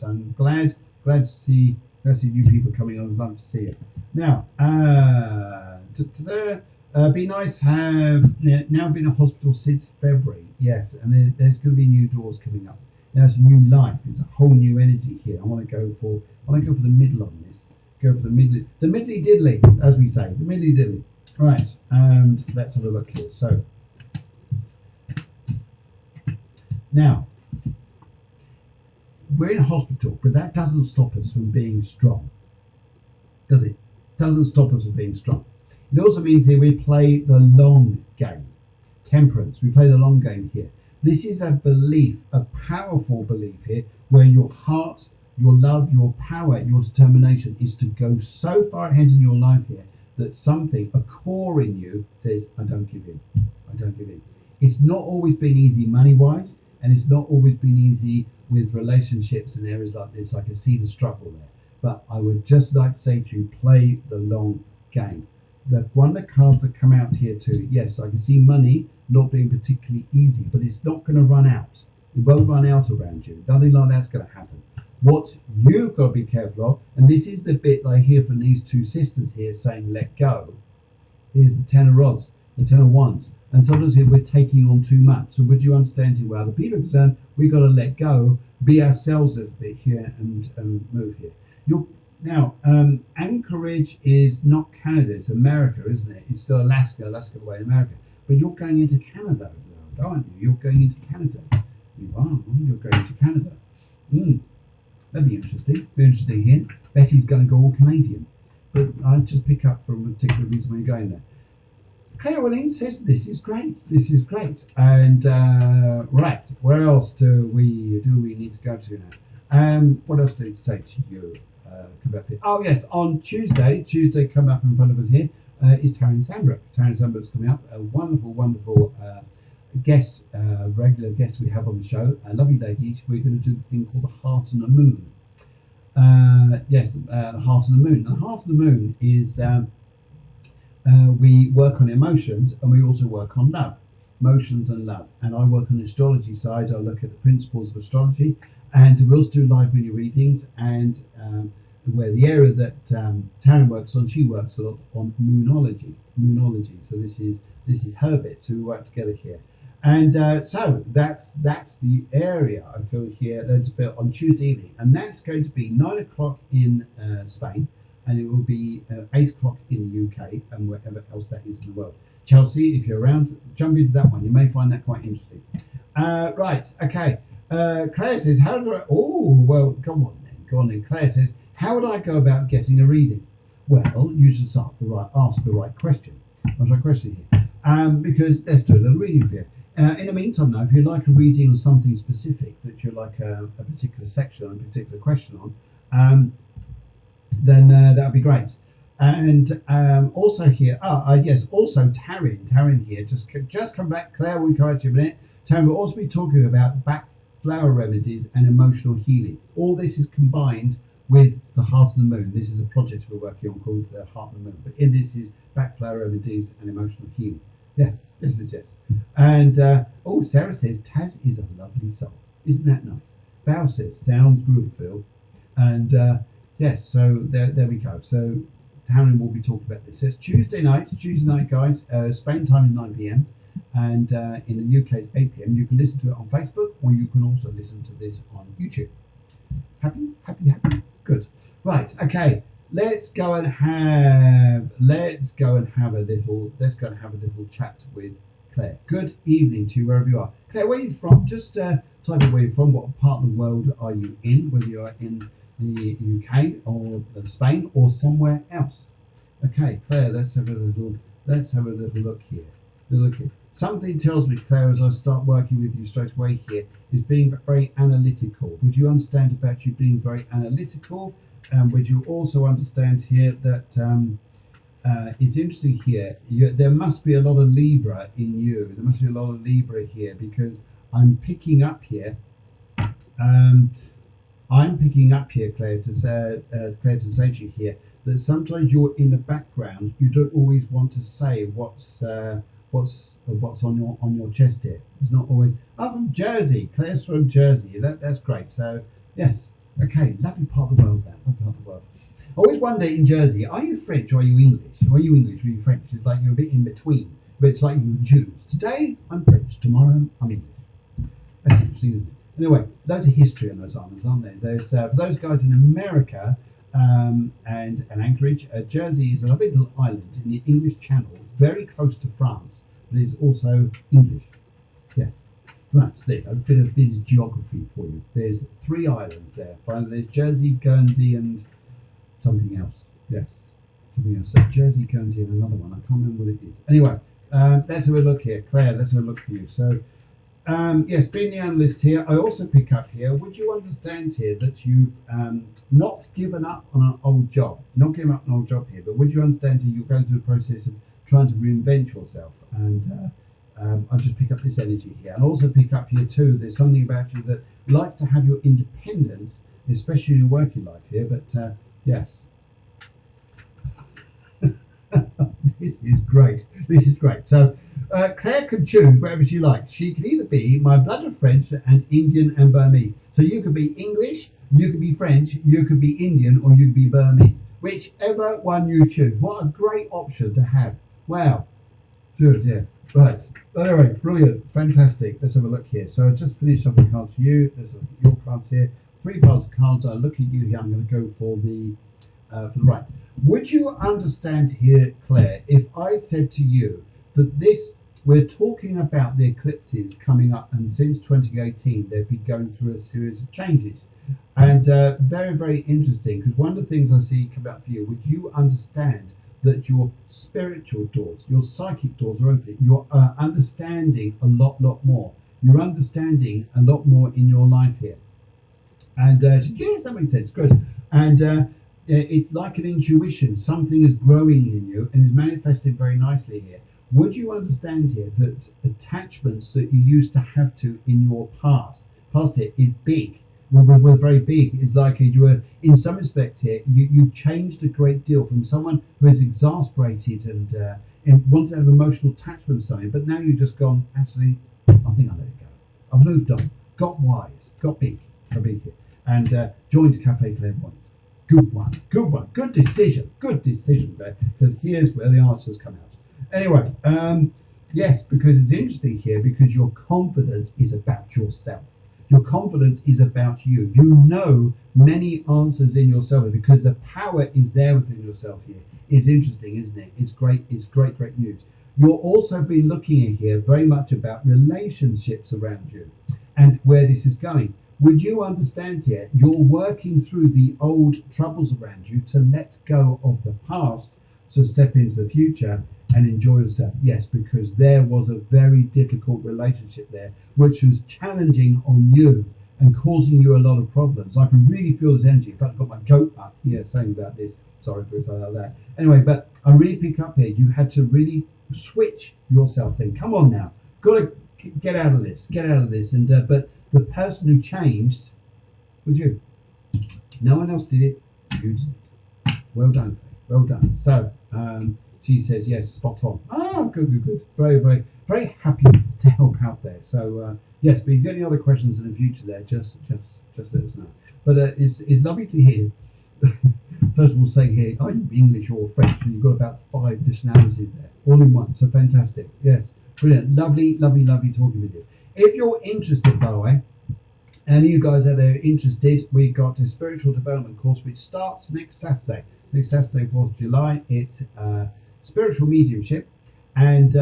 I'm glad to see Let's see new people coming on. I'd love to see you. Now, be nice. Have now been in hospital since February. Yes, and there's going to be new doors coming up. Now it's a new life. It's a whole new energy here. I want to go for the middle on this. Go for the middly diddly, as we say, the middly diddly. Right, and let's have a look here. So now we're in a hospital, but that doesn't stop us from being strong, does it? Doesn't stop us from being strong. It also means here we play the long game. Temperance, we play the long game here. This is a belief, a powerful belief here, where your heart, your love, your power, your determination is to go so far ahead in your life here that something, a core in you says, I don't give in. I don't give in. It's not always been easy money-wise, and it's not always been easy with relationships and areas like this. I can see the struggle there. But I would just like to say to you, play the long game. One of the cards that come out here too, yes, I can see money not being particularly easy, but it's not going to run out. It won't run out around you. Nothing like that's going to happen. What you've got to be careful of, and this is the bit I hear from these two sisters here saying let go, is the Ten of Rods, the Ten of Wands. And sometimes here we're taking on too much. So would you understand it? Well, the people are concerned, we've got to let go, be ourselves a bit here and move here. Now, Anchorage is not Canada, it's America, isn't it? It's still Alaska away in America. But you're going into Canada, aren't you? You're going into Canada. You are, you're going to Canada. That'd be interesting. Be interesting here. Betty's going to go all Canadian. But I just pick up from a particular reason when you're going there. Clairvoyance says this is great. This is great. And right, where else do we need to go to now? What else did it say to you? Come up here. Oh yes, on Tuesday come up in front of us here is Taryn Sandbrook. Taryn Sandbrook's coming up. A wonderful guest, regular guest we have on the show. A lovely lady. We're going to do the thing called the Heart and the Moon. Yes, the Heart and the Moon. The Heart and the Moon is we work on emotions and we also work on love, emotions and love. And I work on the astrology side. I look at the principles of astrology, and we also do live mini readings. And where the area that Taryn works on, she works a lot on moonology. So this is her bit. So we work together here. And so that's the area I feel here. Let's feel on Tuesday evening, and that's going to be 9 o'clock in Spain, and it will be 8 o'clock in the UK and wherever else that is in the world. Chelsea, if you're around, jump into that one. You may find that quite interesting. Right, okay. Claire says, how do I... Oh, well, go on then. Claire says, how would I go about getting a reading? Well, you should ask the right question. That's the right question here. Because let's do a little reading for you. In the meantime, now, if you'd like a reading on something specific that you'd like a particular section on, a particular question on, then that would be great. And also here, yes, also Taryn here, just come back. Claire, we'll come back to you in a minute. Taryn will also be talking about back flower remedies and emotional healing. All this is combined with the Heart of the Moon. This is a project we're working on called the Heart of the Moon. But in this is back flower remedies and emotional healing. Yes. And Sarah says Taz is a lovely soul. Isn't that nice? Val says sounds good, Phil. And yes, so there we go. So Taryn will be talking about this. So it's Tuesday night, guys. Spain time is 9 p.m. and in the UK it's 8 p.m. You can listen to it on Facebook, or you can also listen to this on YouTube. Happy? Good. Right. Okay. Let's go and have a little chat with Claire. Good evening to you wherever you are. Claire, where are you from? Just type in where you're from. What part of the world are you in? Whether you are in the UK or Spain or somewhere else. Okay, Claire. Let's have a little look here. Something tells me, Claire, as I start working with you straight away here, is being very analytical. Would you understand about you being very analytical? Would you also understand here that it's interesting here, there must be a lot of Libra in you. There must be a lot of Libra here, because I'm picking up here, Claire, to say to you here, that sometimes you're in the background. You don't always want to say what's on your chest here. It's not always. I'm from Jersey. Claire's from Jersey. That's great. So yes. Okay, lovely part of the world there. Lovely part of the world. I always wonder in Jersey, are you French or are you English? Or are you English or are you French? It's like you're a bit in between. But it's like you Jews. Today, I'm French. Tomorrow, I'm English. That's interesting, isn't it? Anyway, loads of history on those islands, aren't there? There's for those guys in America and Anchorage, Jersey is a lovely little island in the English Channel, very close to France, but is also English. Yes. Right, so there you go. A bit of geography for you. There's 3 islands there. Finally, there's Jersey, Guernsey, and something else. Yes, something else. So Jersey, Guernsey, and another one. I can't remember what it is. Anyway, let's have a look here. Claire, let's have a look for you. So, yes, being the analyst here, I also pick up here. Would you understand here that you've not given up on an old job? Not given up on an old job here, but would you understand here you're going through the process of trying to reinvent yourself? And I'll just pick up this energy here. And also pick up here too, there's something about you that likes to have your independence, especially in your working life here. But yes. This is great. This is great. So Claire can choose whatever she likes. She can either be my blood of French and Indian and Burmese. So you could be English, you could be French, you could be Indian, or you could be Burmese. Whichever one you choose. What a great option to have. Wow. Good, yeah. Right. Anyway, brilliant. Fantastic. Let's have a look here. So I just finished up the cards for you. Let's look at your cards here. 3 piles of cards. I look at you here. I'm going to go for the right. Would you understand here, Claire, if I said to you that we're talking about the eclipses coming up, and since 2018 they've been going through a series of changes, and very, very interesting, because one of the things I see come out for you, would you understand that your spiritual doors, your psychic doors are opening? You're understanding a lot more. You're understanding a lot more in your life here. And yes, that makes sense. Good. And it's like an intuition. Something is growing in you and is manifested very nicely here. Would you understand here that attachments that you used to have to in your past here is big? Were very big. It's like you were, in some respects here, you changed a great deal from someone who is exasperated and wanted to have emotional attachment to something, but now you've just gone, actually, I think I'll let it go. I've moved on, got wise, got big here, and joined Cafe Clairvoyance. Good one, good decision there, because here's where the answers come out. Anyway, yes, because it's interesting here, because your confidence is about yourself. Your confidence is about you. You know many answers in yourself because the power is there within yourself here. It's interesting, isn't it? It's great. It's great news. You'll also be looking at here very much about relationships around you and where this is going. Would you understand here, you're working through the old troubles around you to let go of the past, to step into the future and enjoy yourself. Yes, because there was a very difficult relationship there, which was challenging on you and causing you a lot of problems. I can really feel this energy. In fact, I've got my goat up here saying about this. Sorry for something like that. Anyway, but I really pick up here. You had to really switch yourself in. Come on now. Got to get out of this. And but the person who changed was you. No one else did it. You did it. Well done. Well done. So, she says, yes, spot on. Ah, good. Very happy to help out there. So, yes, but if you've got any other questions in the future there, just let us know. But it's lovely to hear. First of all, say here, are you English or French? And you've got about 5 nationalities there, all in one. So fantastic. Yes, brilliant. Lovely talking with you. If you're interested, by the way, and you guys that are interested, we've got a spiritual development course which starts next Saturday. Next Saturday, 4th of July. It's spiritual mediumship, and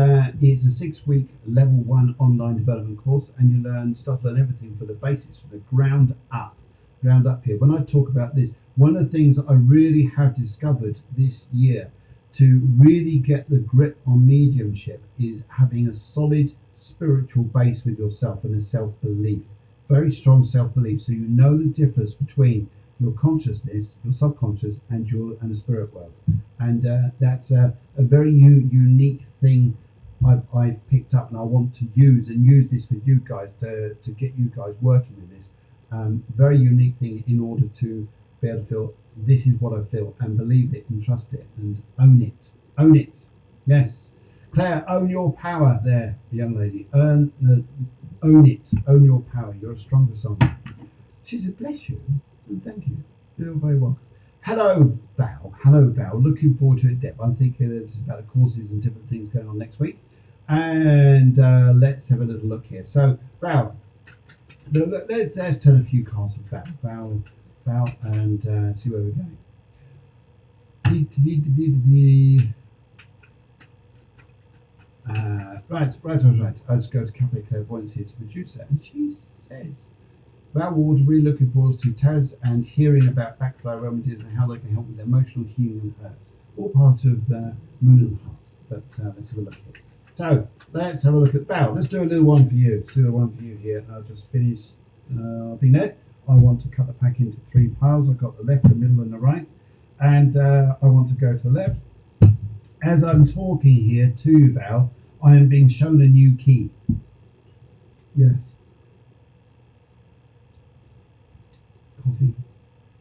it's a 6-week level 1 online development course, and you start to learn everything from the basics, from the ground up here. When I talk about this, one of the things that I really have discovered this year to really get the grip on mediumship is having a solid spiritual base with yourself and a self-belief, very strong self-belief, so you know the difference between your consciousness, your subconscious, and the spirit world. And that's a very unique thing I've picked up, and I want to use this with you guys to get you guys working with this. Very unique thing in order to be able to feel this is what I feel, and believe it and trust it and own it. Yes, Claire, own your power there, young lady. Own it. Own your power. You're a stronger soul. She said, bless you. Thank you. You're very welcome. Hello, Val. Hello, Val. Looking forward to it, Deb. I'm thinking it's about the courses and different things going on next week. And let's have a little look here. So, Val, let's turn a few cards for Val, and see where we're going. Right. I'll just go to Cafe Clairvoyance here to producer, and she says, Val Ward, we're looking forward to Taz and hearing about backflow remedies and how they can help with emotional healing and hurts. All part of Moon and Heart. But let's have a look here. So let's have a look at Val. Let's do a little one for you. Let's do a one for you here. I'll just finish being there. I want to cut the pack into 3 piles. I've got the left, the middle, and the right. And I want to go to the left. As I'm talking here to Val, I am being shown a new key. Yes. Coffee,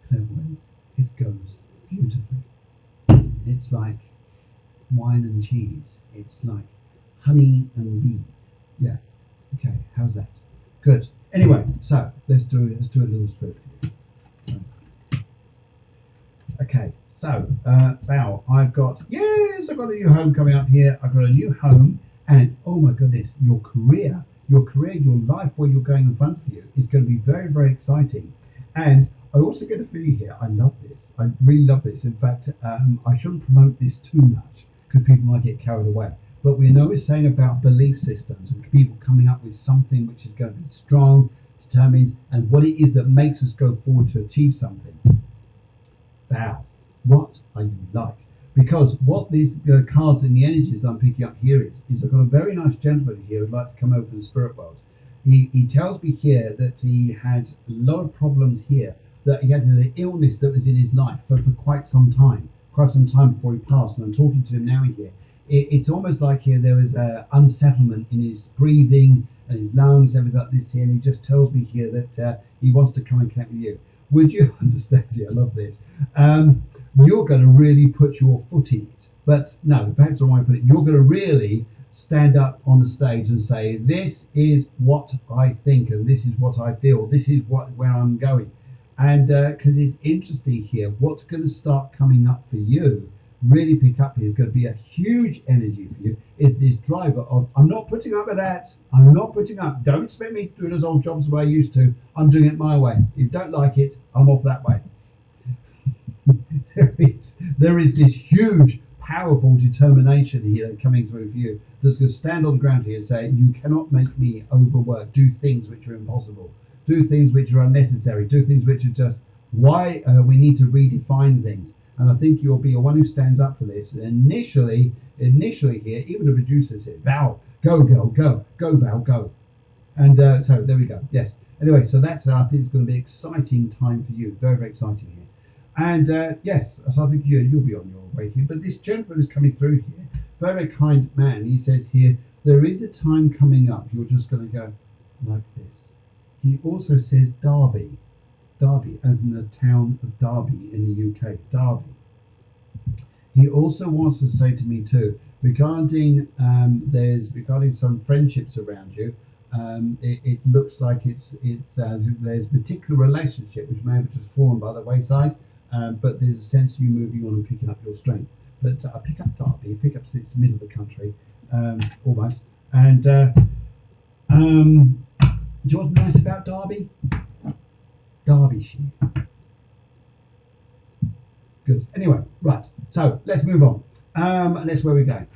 clairvoyance. It goes beautifully. It's like wine and cheese. It's like honey and bees. Yes. Okay. How's that? Good. Anyway, so let's do a little script for you. Okay. So, Val, I've got a new home coming up here. I've got a new home, and oh my goodness, your career, your life, where you're going in front of you is going to be very, very exciting. And I also get a feeling here, I love this. I really love this. In fact, I shouldn't promote this too much because people might get carried away. But we know it's saying about belief systems and people coming up with something which is going to be strong, determined, and what it is that makes us go forward to achieve something. Val, what are you like? Because what the cards and the energies that I'm picking up here is I've got a very nice gentleman here who'd like to come over from the spirit world. He tells me here that he had a lot of problems here, that he had an illness that was in his life for quite some time before he passed. And I'm talking to him now here. It's almost like here there is a unsettlement in his breathing and his lungs, everything like this here. And he just tells me here that he wants to come and connect with you. Would you understand it? I love this. You're going to really put your foot in it. But no, perhaps the wrong way to put it. You're going to really stand up on the stage and say, this is what I think and this is what I feel. This is where I'm going. And because it's interesting here, what's going to start coming up for you, really pick up here, is going to be a huge energy for you, is this driver of, I'm not putting up with that. I'm not putting up. Don't expect me to do those old jobs the way I used to. I'm doing it my way. If you don't like it, I'm off that way. There is this huge, powerful determination here coming through for you that's going to stand on the ground here and say, you cannot make me overwork, do things which are impossible, do things which are unnecessary, do things which are just why we need to redefine things. And I think you'll be a one who stands up for this. And initially here, even the producer said, Val, go girl, go Val, go. And so there we go. Yes. Anyway, so that's I think it's going to be an exciting time for you. Very, very exciting here. And yes, so I think you'll be on your way here. But this gentleman is coming through here, very kind man. He says here, there is a time coming up. You're just going to go like this. He also says Derby, as in the town of Derby in the UK, Derby. He also wants to say to me too, regarding some friendships around you. It looks like there's a particular relationship which may have just fallen by the wayside. But there's a sense of you moving on and picking up your strength. But I pick up Derby, pick up its middle of the country, almost. And do you know what's nice about Derby? Derbyshire. Good. Anyway, right. So let's move on. And that's where we're going.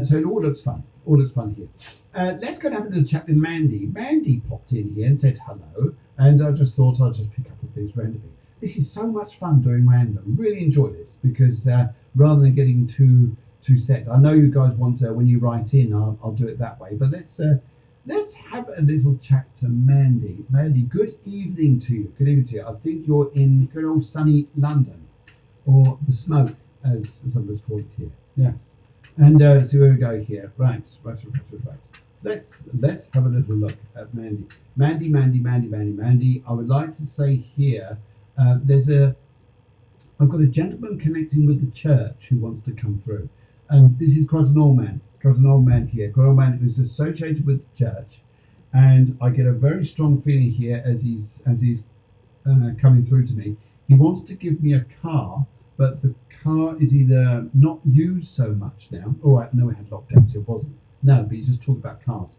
So it all looks fun. All looks fun here. Let's go and have a little chat with Mandy. Mandy popped in here and said hello. And I just thought I'd just pick up on things randomly. This is so much fun doing random. Really enjoy this because rather than getting too set, I know you guys want when you write in, I'll do it that way. But let's have a little chat to Mandy. Mandy, good evening to you. Good evening to you. I think you're in good old sunny London, or the smoke, as some of us call it here. Yes. And see where we go here. Right. Let's have a little look at Mandy. Mandy. I would like to say here. I've got a gentleman connecting with the church who wants to come through, and this is quite an old man. Quite an old man here, quite an old man who's associated with the church, and I get a very strong feeling here as he's coming through to me. He wants to give me a car, but the car is either not used so much now. Oh, I know it had lockdown, so it wasn't. No, but he's just talking about cars.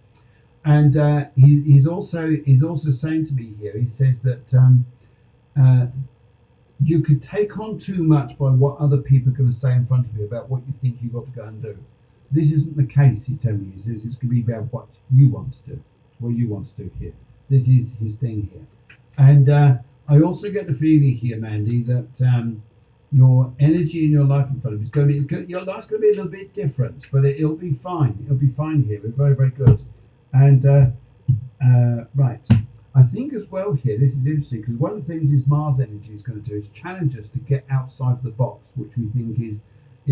And he's also saying to me here, he says that you could take on too much by what other people are going to say in front of you about what you think you've got to go and do. This isn't the case, he's telling me. He says it's going to be about what you want to do, what you want to do here. This is his thing here. And I also get the feeling here, Mandy, that your energy in your life in front of you is going to be, your life's going to be a little bit different, but it'll be fine. It'll be fine here. We're very, very good. And right, I think as well here, this is interesting, because one of the things is Mars energy is going to do is challenge us to get outside of the box, which we think is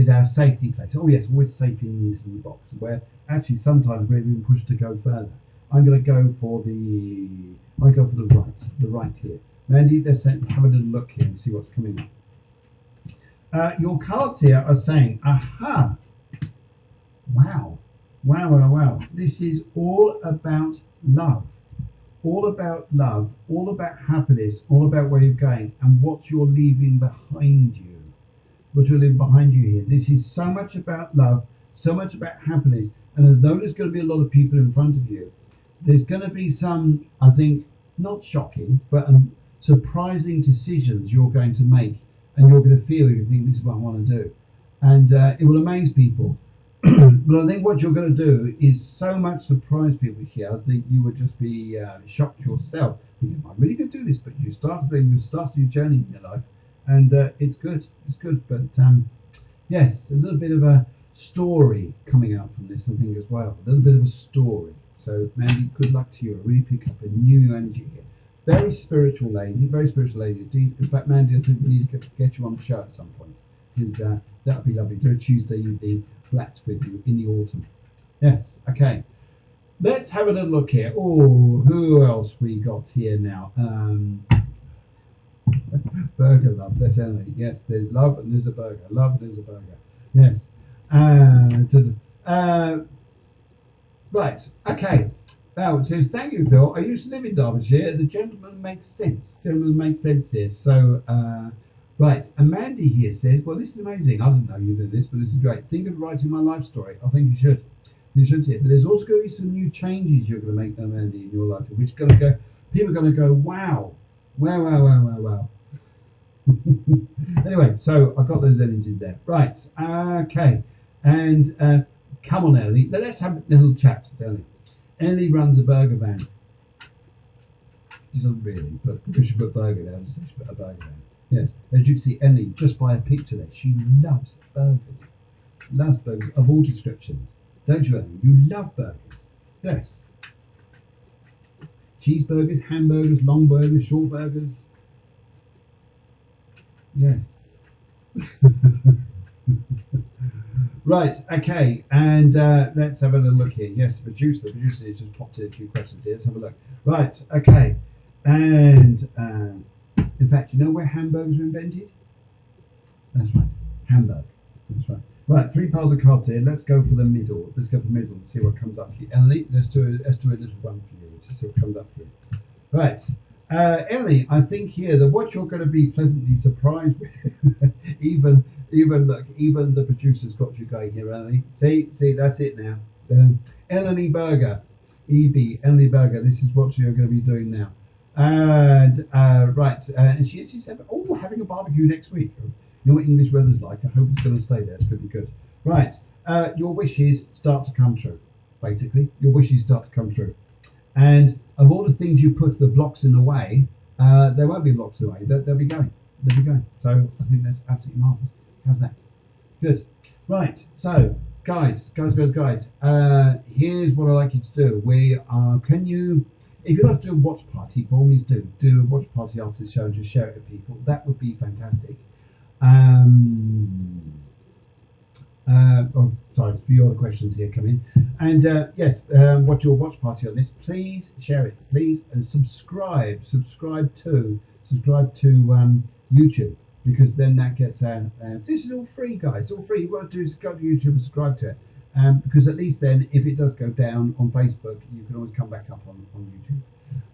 our safety place. Oh yes, always safe in this in the box, where actually sometimes we're being pushed to go further. I'm going to go for the right here. Mandy, let's have a little look here and see what's coming up. Your cards here are saying, aha, wow. This is all about love. All about love, all about happiness, all about where you're going and what you're leaving behind you. What you're leaving behind you here. This is so much about love, so much about happiness. And as though there's going to be a lot of people in front of you, there's going to be some, I think, not shocking, but surprising decisions you're going to make. And you're going to feel, you think, this is what I want to do. And it will amaze people. But I think what you're going to do is so much surprise people here that you would just be shocked yourself. Thinking, am I really going to do this? But you started your journey in your life, and it's good. It's good. But yes, a little bit of a story coming out from this, I think, as well. A little bit of a story. So, Mandy, good luck to you. I really pick up a new energy here. Very spiritual lady. Very spiritual lady. In fact, Mandy, I think we need to get you on the show at some point, because that would be lovely. Do a Tuesday evening flat with you in the autumn. Yes, okay. Let's have a little look here. Oh, who else we got here now? Burger love. That's Emily. Yes, there's love and there's a burger. Love and there's a burger. Yes. Right. Okay. Now it says, thank you, Phil. I used to live in Derbyshire. The gentleman makes sense. Gentleman makes sense here. So, right, and Mandy here says, well, this is amazing. I didn't know you did this, but this is great. Think of writing my life story. I think you should. You should here. But there's also going to be some new changes you're going to make, Mandy, in your life, which is going to go, people are going to go, wow. Wow. Anyway, so I got those energies there. Right, okay. And come on, Ellie. Let's have a little chat, Ellie. Ellie runs a burger van. She doesn't really, but we should put burger there. She should put a burger van. Yes, as you can see, Ellie, just by a picture there, she loves burgers. Loves burgers of all descriptions. Don't you, Ellie? You love burgers. Yes. Cheeseburgers, hamburgers, long burgers, short burgers. Yes. Right, okay, and let's have a little look here. Yes, the producer has just popped in a few questions here. Let's have a look. Right, okay, and in fact, you know where hamburgers were invented? That's right, Hamburg. That's right. Right, 3 piles of cards here. Let's go for the middle. Let's go for the middle and see what comes up here. Emily, let's do a little one for you to see what comes up here. Right. Emily, I think here that what you're going to be pleasantly surprised with, even the producer's got you going here, Emily. See, that's it now. Eleni Burger, Eleni Burger. This is what you're going to be doing now. And right, and she said, oh, we're having a barbecue next week. You know what English weather's like. I hope it's going to stay there. It's going to be good. Right, your wishes start to come true. Basically, your wishes start to come true. And of all the things you put the blocks in the way, there won't be blocks in the way. They'll be going. They'll be going. So I think that's absolutely marvellous. How's that? Good. Right. So, guys. Here's what I'd like you to do. Can you, if you'd like to do a watch party, by all means do a watch party after the show and just share it with people. That would be fantastic. Sorry, a few other questions here come in. And yes, what's your watch party on this? Please share it, please, and subscribe to YouTube, because then that gets this is all free, guys. All free. What you got to do is go to YouTube and subscribe to it, because at least then, if it does go down on Facebook, you can always come back up on YouTube.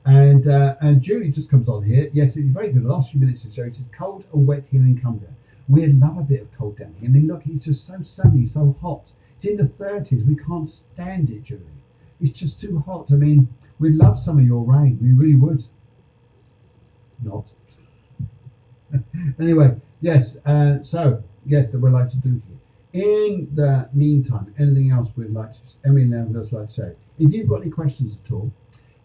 And Julie just comes on here. Yes, it's very good. The last few minutes of the show, it says cold and wet here in Cumbria. We love a bit of cold down here. I mean, look, it's just so sunny, so hot. It's in the 30s. We can't stand it, Julie. It's just too hot. I mean, we'd love some of your rain. We really would. Not. Anyway, yes. So, yes, that we'd like to do here. In the meantime, anything else we'd like to say? If you've got any questions at all,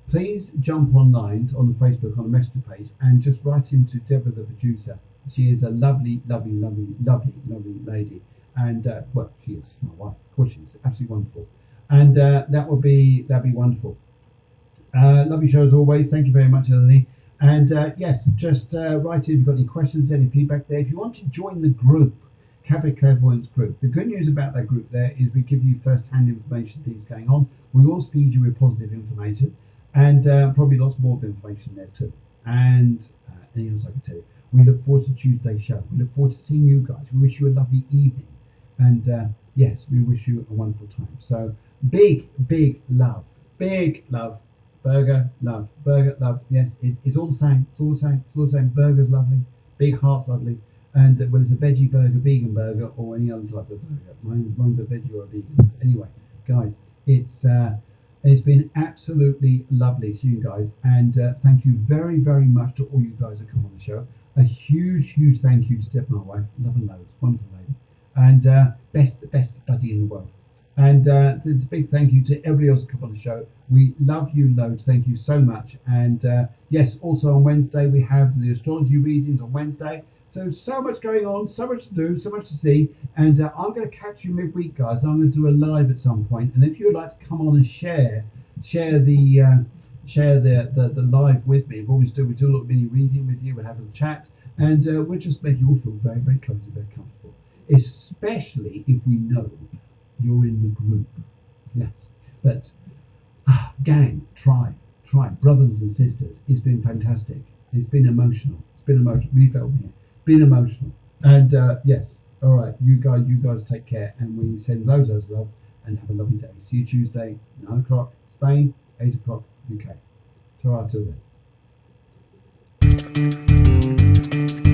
please jump online on the Facebook, on the messenger page, and just write into Deborah, the producer. She is a lovely, lovely, lovely, lovely, lovely lady. And, well, she is my wife. Of course she is. Absolutely wonderful. And that'd be wonderful. Lovely show as always. Thank you very much, Eleni. And, yes, just write in if you've got any questions, any feedback there. If you want to join the group, Cafe Clairvoyance group, the good news about that group there is we give you first-hand information, things going on. We also feed you with positive information. And probably lots more of information there too. And anything else I can tell you. We look forward to Tuesday's show. We look forward to seeing you guys. We wish you a lovely evening. And yes, we wish you a wonderful time. So big, big love. Big love. Burger, love. Burger, love. Yes, it's all the same. It's all the same. It's all the same. Burger's lovely. Big heart's lovely. And whether it's a veggie burger, vegan burger, or any other type of burger. Mine's a veggie or a vegan. Anyway, guys, it's been absolutely lovely seeing you guys, and thank you very, very much to all you guys that come on the show. A huge, huge thank you to Deb, my wife, love and loads, wonderful lady, and best buddy in the world. And it's a big thank you to everybody else that come on the show. We love you loads. Thank you so much. And yes, also on Wednesday we have the astrology readings on Wednesday. So much going on, so much to do, so much to see. And I'm going to catch you midweek, guys. I'm going to do a live at some point. And if you'd like to come on and share the live with me, we do a little mini reading with you. We'll have a little chat, and we'll just make you all feel very, very cozy, very comfortable. Especially if we know you're in the group. Yes, but gang, tribe, brothers and sisters. It's been fantastic. It's been emotional. We felt here. Been emotional. And yes, all right, you guys take care, and we send loads of love, and have a lovely day. See you Tuesday, 9 o'clock Spain, 8 o'clock UK. Ta-ra till then.